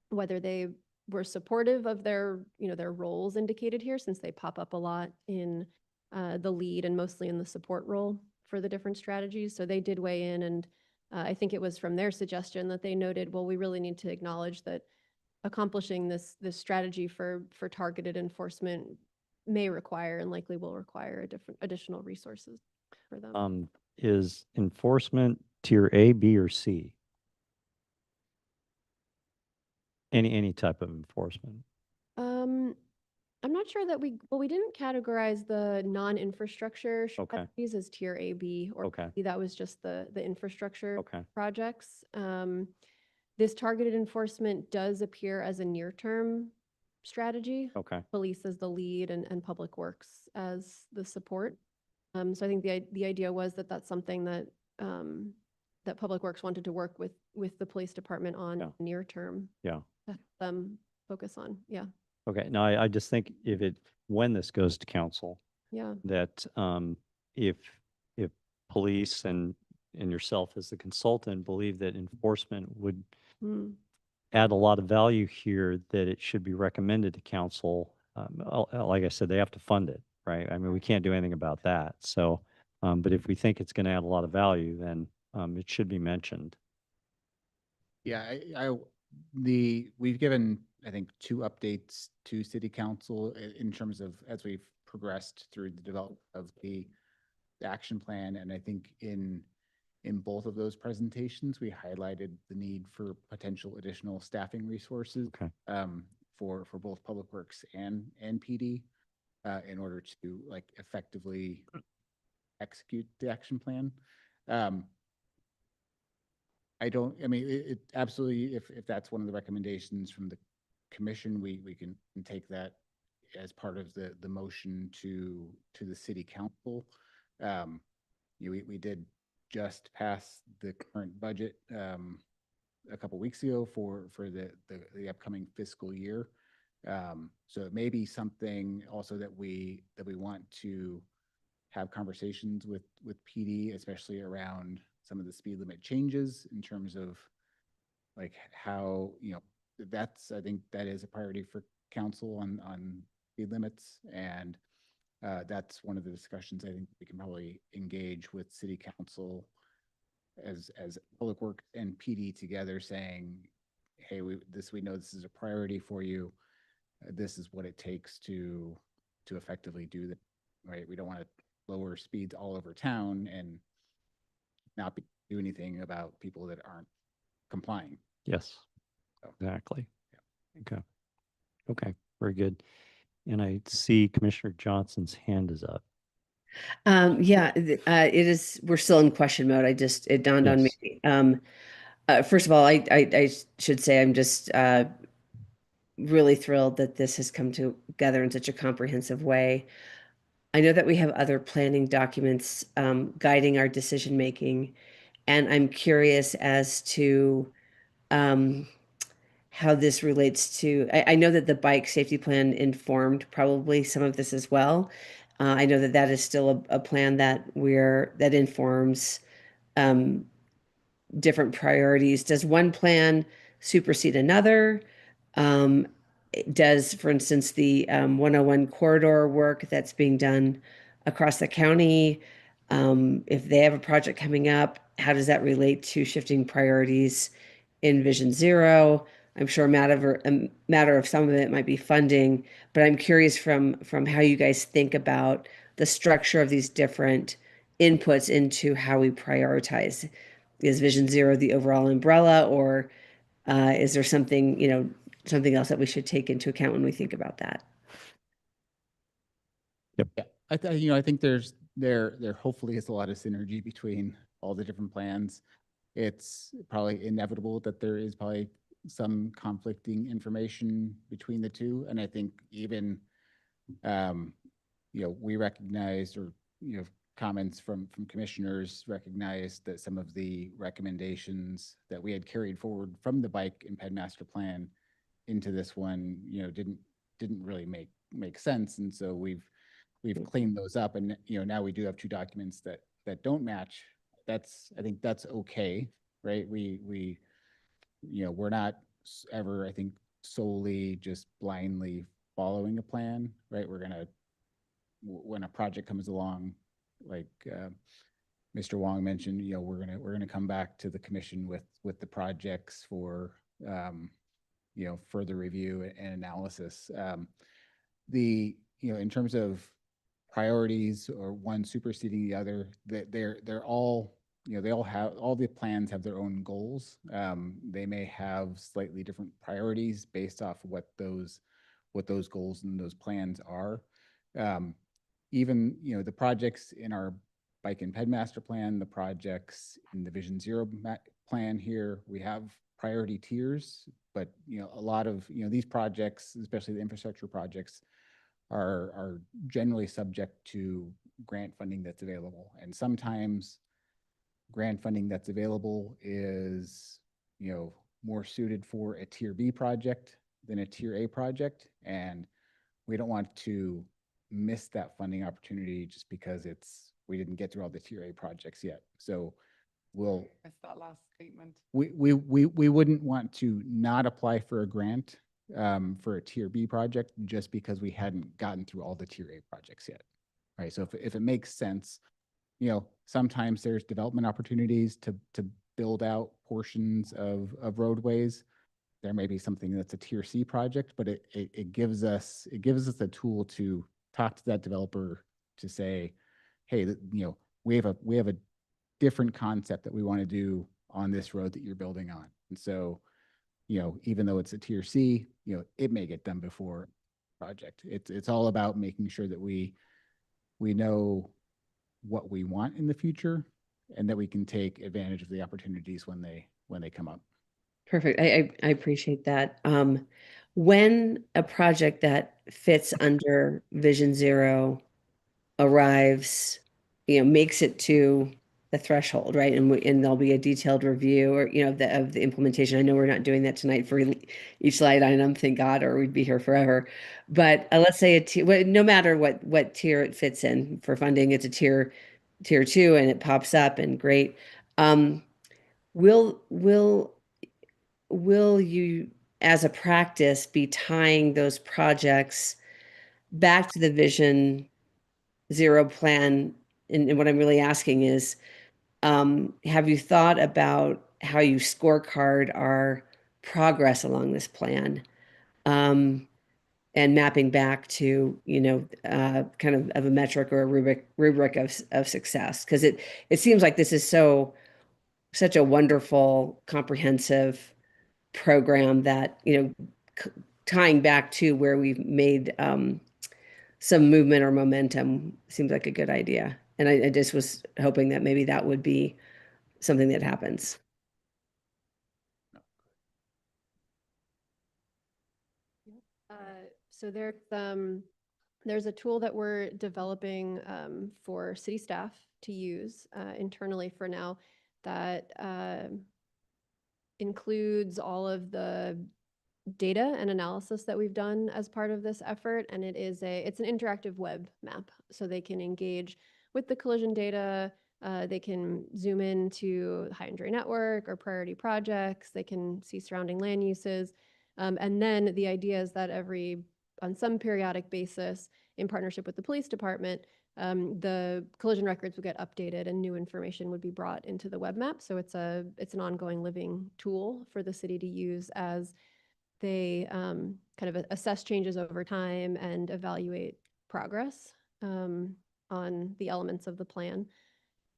whether they were supportive of their roles indicated here, since they pop up a lot in the lead and mostly in the support role for the different strategies. So they did weigh in, and I think it was from their suggestion that they noted, well, we really need to acknowledge that accomplishing this strategy for targeted enforcement may require and likely will require additional resources for them. Is enforcement tier A, B, or C? Any type of enforcement? I'm not sure that we didn't categorize the non-infrastructure Okay. strategies as tier A, B, or Okay. B. That was just the infrastructure Okay. projects. This targeted enforcement does appear as a near-term strategy. Okay. Police as the lead and public works as the support. So I think the idea was that that's something that that public works wanted to work with the police department on near term. Yeah. Focus on. Yeah. Okay. No, I just think when this goes to council, Yeah. that if police and yourself as the consultant believe that enforcement would add a lot of value here, that it should be recommended to council. Like I said, they have to fund it, right? I mean, we can't do anything about that. So, but if we think it's going to add a lot of value, then it should be mentioned. Yeah, we've given, I think, 2 updates to city council in terms of as we've progressed through the development of the action plan. And I think in both of those presentations, we highlighted the need for potential additional staffing resources for both public works and PD in order to effectively execute the action plan. I mean, it absolutely, if that's one of the recommendations from the commission, we can take that as part of the motion to the city council. We did just pass the current budget a couple weeks ago for the upcoming fiscal year. So it may be something also that we want to have conversations with PD, especially around some of the speed limit changes in terms of how, I think that is a priority for council on speed limits. And that's one of the discussions I think we can probably engage with city council as public works and PD together, saying, hey, we know this is a priority for you. This is what it takes to effectively do that, right? We don't want to lower speeds all over town and not do anything about people that aren't complying. Yes, So, exactly. yeah. Okay. Okay, very good. And I see Commissioner Johnson's hand is up. Yeah, it is. We're still in question mode. It dawned on me. First of all, I should say I'm just really thrilled that this has come together in such a comprehensive way. I know that we have other planning documents guiding our decision making, and I'm curious as to how this relates to. I know that the bike safety plan informed probably some of this as well. I know that that is still a plan that that informs different priorities. Does one plan supersede another? Um, does, for instance, the 101 corridor work that's being done across the county, if they have a project coming up, how does that relate to shifting priorities in Vision Zero? I'm sure a matter of some of it might be funding, but I'm curious from how you guys think about the structure of these different inputs into how we prioritize. Is Vision Zero the overall umbrella, or is there something, something else that we should take into account when we think about that? I think there hopefully is a lot of synergy between all the different plans. It's probably inevitable that there is probably some conflicting information between the two. And I think even, we recognized, or, comments from commissioners recognized that some of the recommendations that we had carried forward from the bike and ped master plan into this one, didn't really make sense. And so we've cleaned those up, and now we do have two documents that don't match. I think that's okay, right? We're not ever, I think, solely just blindly following a plan, right? When a project comes along, like Mr. Wong mentioned, we're gonna come back to the commission with the projects for further review and analysis. In terms of priorities or one superseding the other, they're all, all the plans have their own goals. They may have slightly different priorities based off of what those goals and those plans are. Even, the projects in our bike and ped master plan, the projects in the Vision Zero plan here, we have priority tiers, but, a lot of, these projects, especially the infrastructure projects, are generally subject to grant funding that's available. And sometimes grant funding that's available is, more suited for a tier B project than a tier A project. And we don't want to miss that funding opportunity just because we didn't get through all the tier A projects yet. So Missed that last statement. we wouldn't want to not apply for a grant for a tier B project just because we hadn't gotten through all the tier A projects yet, right? So if it makes sense, sometimes there's development opportunities to build out portions of roadways. There may be something that's a tier C project, but it gives us a tool to talk to that developer to say, hey, we have a different concept that we want to do on this road that you're building on. And so, even though it's a tier C, it may get done before project. It's all about making sure that we know what we want in the future and that we can take advantage of the opportunities when they come up. Perfect. I appreciate that. When a project that fits under Vision Zero arrives, makes it to the threshold, right? And there'll be a detailed review, or, of the implementation. I know we're not doing that tonight for each slide item, thank God, or we'd be here forever. But let's say no matter what tier it fits in for funding, it's a tier 2 and it pops up, and great. Will you, as a practice, be tying those projects back to the Vision Zero plan? And what I'm really asking is, have you thought about how you scorecard our progress along this plan? And mapping back to, kind of a metric or a rubric of success? Because it seems like this is such a wonderful, comprehensive program that, tying back to where we've made some movement or momentum seems like a good idea. And I just was hoping that maybe that would be something that happens. So there's a tool that we're developing for city staff to use internally for now that includes all of the data and analysis that we've done as part of this effort. And it's an interactive web map. So they can engage with the collision data. They can zoom into high injury network or priority projects. They can see surrounding land uses. And then the idea is that on some periodic basis, in partnership with the police department, the collision records would get updated and new information would be brought into the web map. So it's an ongoing living tool for the city to use as they kind of assess changes over time and evaluate progress on the elements of the plan.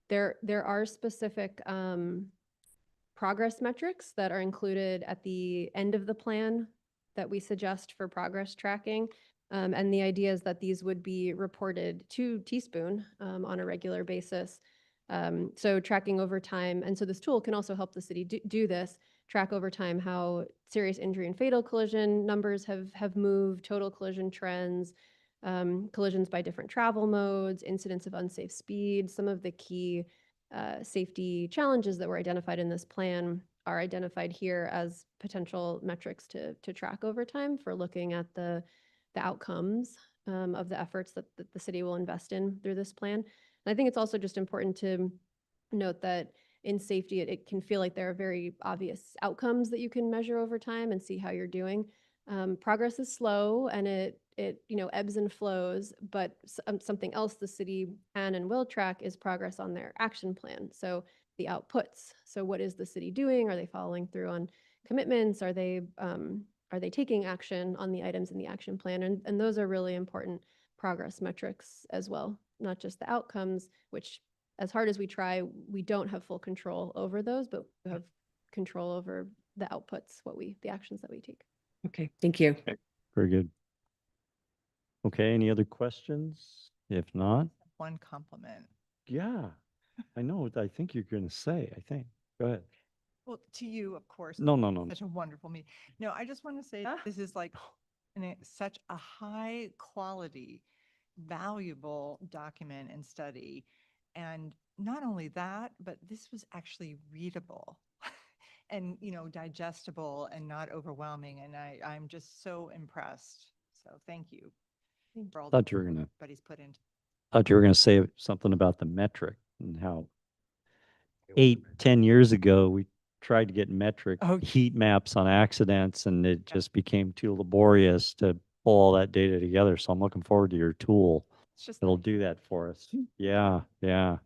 There are specific progress metrics that are included at the end of the plan that we suggest for progress tracking. And the idea is that these would be reported to Teaspoon on a regular basis. So tracking over time. And so this tool can also help the city do this, track over time how serious injury and fatal collision numbers have moved, total collision trends, collisions by different travel modes, incidents of unsafe speed. Some of the key safety challenges that were identified in this plan are identified here as potential metrics to track over time for looking at the outcomes of the efforts that the city will invest in through this plan. And I think it's also just important to note that in safety, it can feel like there are very obvious outcomes that you can measure over time and see how you're doing. Progress is slow and it ebbs and flows, but something else the city can and will track is progress on their action plan. So the outputs. So what is the city doing? Are they following through on commitments? Are they taking action on the items in the action plan? And those are really important progress metrics as well, not just the outcomes, which as hard as we try, we don't have full control over those, but we have control over the outputs, the actions that we take. Okay, thank you. Very good. Okay, any other questions? If not, One compliment. yeah, I know what I think you're going to say, I think. Go ahead. Well, to you, of course. No, no, no. Such a wonderful meeting. No, I just want to say this is like such a high quality, valuable document and study. And not only that, but this was actually readable and, digestible and not overwhelming. And I'm just so impressed. So thank you for all Thought you were gonna. everybody's put into. Thought you were going to say something about the metric and how 8-10 years ago we tried to get metric heat maps on accidents and it just became too laborious to pull all that data together. So I'm looking forward to your tool. It'll do that for us. Yeah, yeah.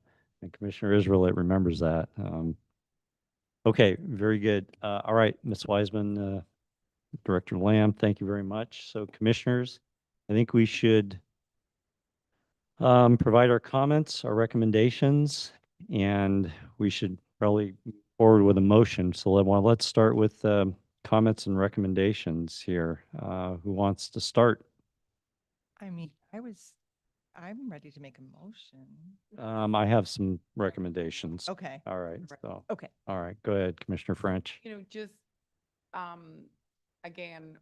And Commissioner Israelit remembers that. Okay, very good. All right, Ms. Wiseman, Director Lamb, thank you very much. So commissioners, I think we should provide our comments, our recommendations, and we should probably move forward with a motion. So let's start with comments and recommendations here. Who wants to start? I mean, I'm ready to make a motion. I have some recommendations. Okay. All right. So, Okay. all right. Go ahead, Commissioner French. Just again,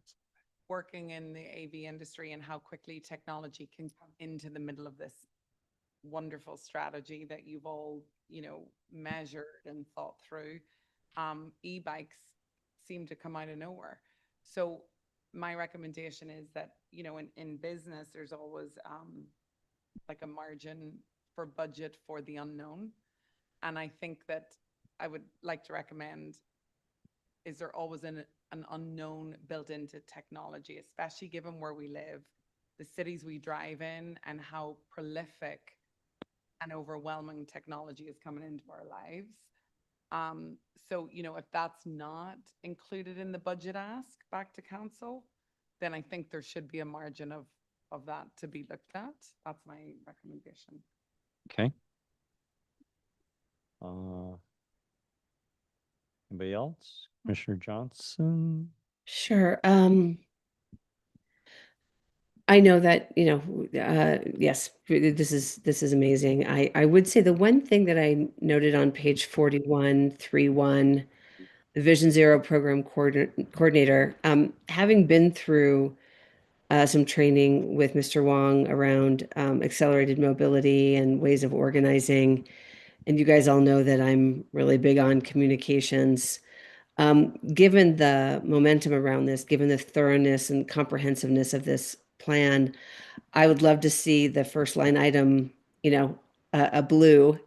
working in the AV industry and how quickly technology can come into the middle of this wonderful strategy that you've all, measured and thought through. E-bikes seem to come out of nowhere. So my recommendation is that, in business, there's always like a margin for budget for the unknown. And I think that I would like to recommend, is there always an unknown built into technology, especially given where we live, the cities we drive in, and how prolific and overwhelming technology is coming into our lives. So, if that's not included in the budget ask back to council, then I think there should be a margin of that to be looked at. That's my recommendation. Okay. Anybody else? Commissioner Johnson? Sure. I know that, yes, this is amazing. I would say the one thing that I noted on page 41.3.1, the Vision Zero program coordinator, having been through some training with Mr. Wong around accelerated mobility and ways of organizing. And you guys all know that I'm really big on communications. Given the momentum around this, given the thoroughness and comprehensiveness of this plan, I would love to see the first line item, a blue,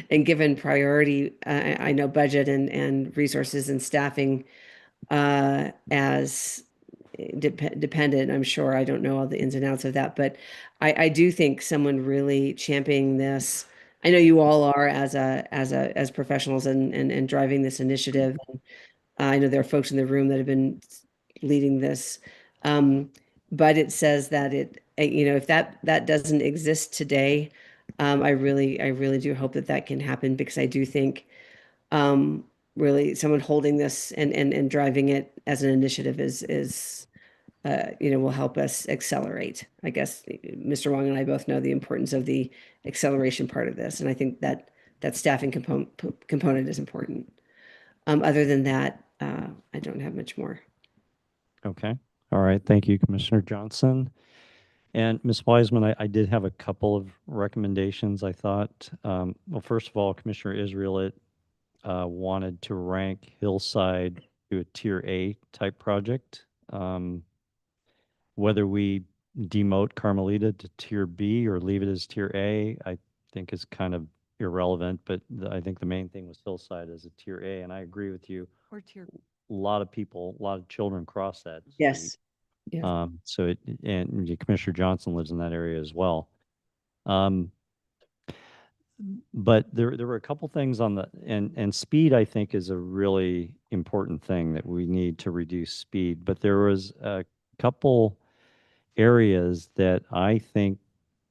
and given priority, I know budget and resources and staffing as dependent, I'm sure. I don't know all the ins and outs of that, but I do think someone really championing this. I know you all are as professionals and driving this initiative. I know there are folks in the room that have been leading this. But it says that if that doesn't exist today, I really do hope that can happen, because I do think really someone holding this and driving it as an initiative is will help us accelerate. I guess Mr. Wong and I both know the importance of the acceleration part of this, and I think that staffing component is important. Other than that, I don't have much more. Okay. All right. Thank you, Commissioner Johnson. And Ms. Wiseman, I did have a couple of recommendations, I thought. Well, first of all, Commissioner Israelit wanted to rank Hillside to a Tier A type project. Whether we demote Carmelita to Tier B or leave it as Tier A, I think is kind of irrelevant, but I think the main thing was Hillside as a Tier A, and I agree with you. Or tier. A lot of children cross that street. Yes. Yes. So and Commissioner Johnson lives in that area as well. But there were a couple things on the, and speed, I think, is a really important thing, that we need to reduce speed. But there was a couple areas that I think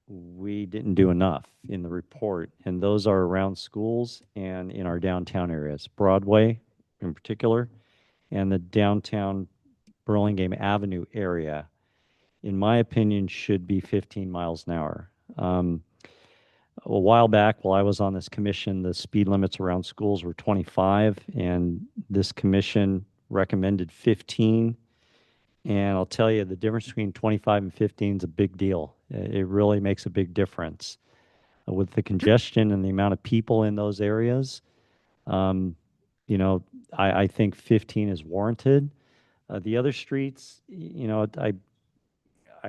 we didn't do enough in the report, and those are around schools and in our downtown areas, Broadway in particular, and the downtown Burlingame Avenue area, in my opinion, should be 15 miles an hour. A while back, while I was on this commission, the speed limits around schools were 25, and this commission recommended 15. And I'll tell you, the difference between 25 and 15 is a big deal. It really makes a big difference. With the congestion and the amount of people in those areas, I think 15 is warranted. The other streets, I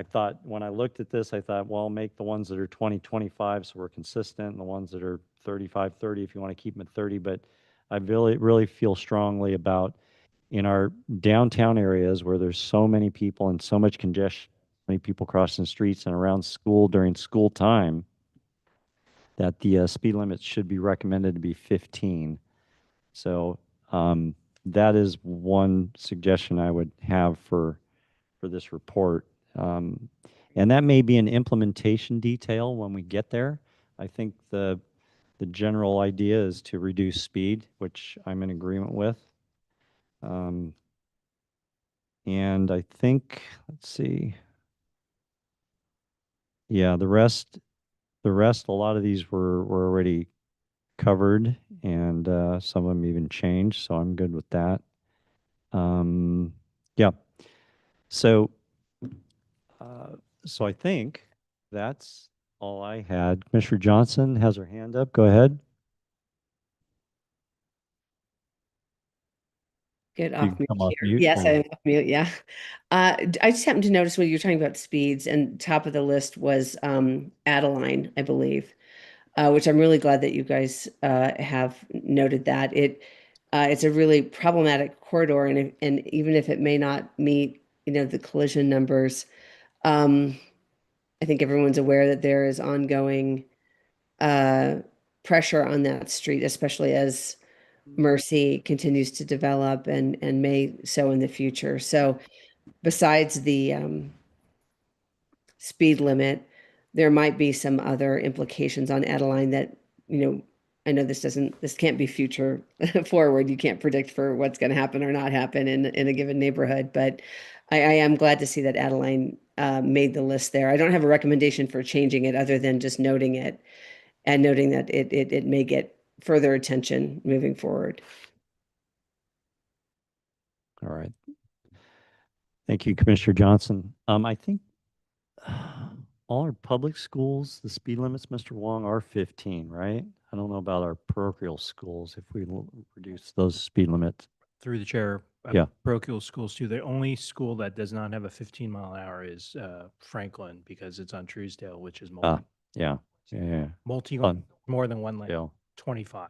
thought, when I looked at this, I thought, well, make the ones that are 20, 25 so we're consistent, and the ones that are 35, 30 if you want to keep them at 30. But I really feel strongly about, in our downtown areas where there's so many people and so much congestion, many people crossing the streets and around school during school time, that the speed limits should be recommended to be 15. So that is one suggestion I would have for this report. And that may be an implementation detail when we get there. I think the general idea is to reduce speed, which I'm in agreement with. And I think, let's see. Yeah, the rest, a lot of these were already covered, and some of them even changed, so I'm good with that. Yeah. So, so I think that's all I had. Commissioner Johnson has her hand up. Go ahead. Get You off can mute come off here. mute. Yes, Yeah. I'm off mute. Yeah. I just happened to notice when you were talking about speeds, and top of the list was Adeline, I believe, which I'm really glad that you guys have noted that. It's a really problematic corridor, and even if it may not meet, the collision numbers, I think everyone's aware that there is ongoing pressure on that street, especially as Mercy continues to develop and may so in the future. So besides the speed limit, there might be some other implications on Adeline that, I know this can't be future forward. You can't predict for what's going to happen or not happen in a given neighborhood, but I am glad to see that Adeline made the list there. I don't have a recommendation for changing it other than just noting it and noting that it may get further attention moving forward. All right. Thank you, Commissioner Johnson. I think all our public schools, the speed limits, Mr. Wong, are 15, right? I don't know about our parochial schools, if we reduce those speed limits. Through the chair, Yeah. parochial schools too. The only school that does not have a 15-mile-an-hour is Franklin, because it's on Truesdale, which is Yeah, yeah. multi, On- more than one lane, Yeah, 25.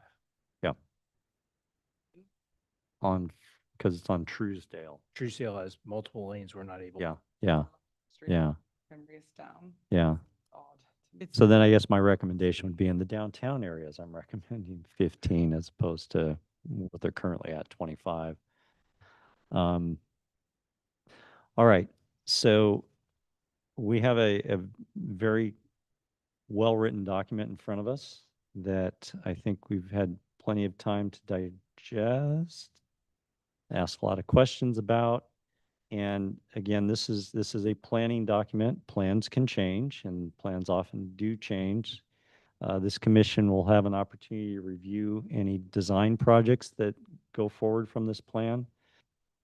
because it's on Truesdale. Truesdale has multiple lanes. We're not able. Yeah, yeah, Street yeah, Cranberry is down. yeah. Odd. It's So then I guess my recommendation would be in the downtown areas, I'm recommending 15 as opposed to what they're currently at 25. All right, so we have a very well-written document in front of us that I think we've had plenty of time to digest, ask a lot of questions about. And again, this is a planning document. Plans can change, and plans often do change. This commission will have an opportunity to review any design projects that go forward from this plan.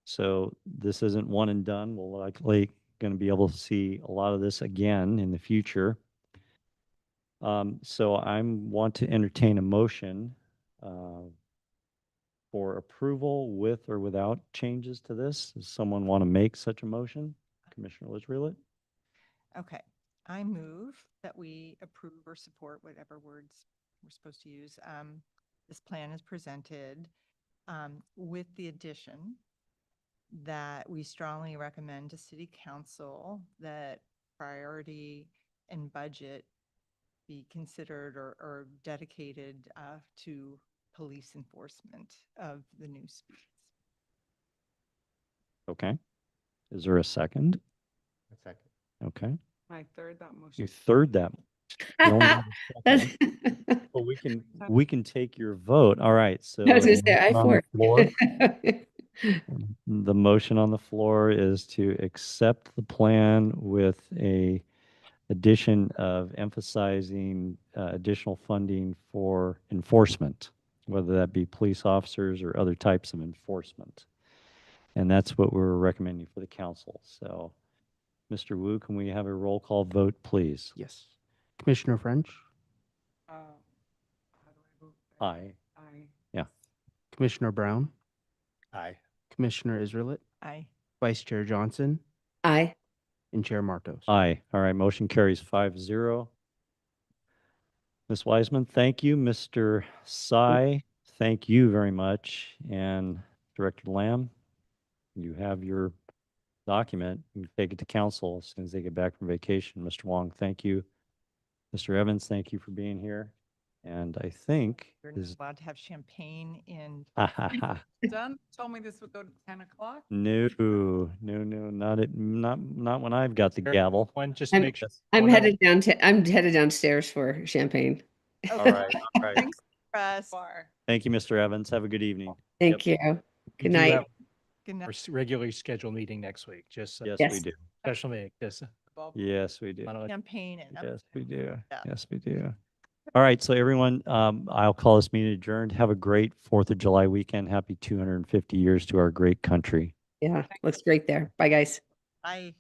So this isn't one and done. We'll likely going to be able to see a lot of this again in the future. So I want to entertain a motion for approval with or without changes to this. Does someone want to make such a motion? Commissioner Israelit? Okay, I move that we approve or support whatever words we're supposed to use. This plan is presented with the addition that we strongly recommend to City Council that priority and budget be considered or dedicated to police enforcement of the new speeds. Okay. Is there a second? A second. Okay. my third that You motion. third that. You only have a That's, second. But we can take your vote. All right. So I was gonna say, I on the for. floor, the motion on the floor is to accept the plan with a addition of emphasizing additional funding for enforcement, whether that be police officers or other types of enforcement. And that's what we're recommending for the council. So, Mr. Wu, can we have a roll call vote, please? Yes. Commissioner French, How do I vote? Aye. Aye. Yeah. Commissioner Brown, Aye. Commissioner Israelit, Aye. Vice Chair Johnson, Aye. and Chair Martos. Aye. All right, motion carries 5-0. Ms. Wiseman, thank you. Mr. Sy, thank you very much. And Director Lamb, you have your document. You can take it to council as soon as they get back from vacation. Mr. Wong, thank you. Mr. Evans, thank you for being here. And I think You're not is allowed to have champagne in. Done, told me this would go to 10 o'clock. no, not when I've got the gavel. One, just I'm- make sure. I'm one other- I'm headed downstairs for champagne. All right, all right. Thanks, Russ. Bar. Thank you, Mr. Evans. Have a good evening. Thank you. we Good do night. have Good night. our regularly scheduled meeting next week, just Yes, Yes. we do. special meeting, just. Bob. Yes, we do. wanna let- Champagne and. Yes, we do. Yeah. Yes, we do. All right, so everyone, I'll call this meeting adjourned. Have a great 4th of July weekend. Happy 250 years to our great country. Yeah, looks great there. Bye, guys. Bye.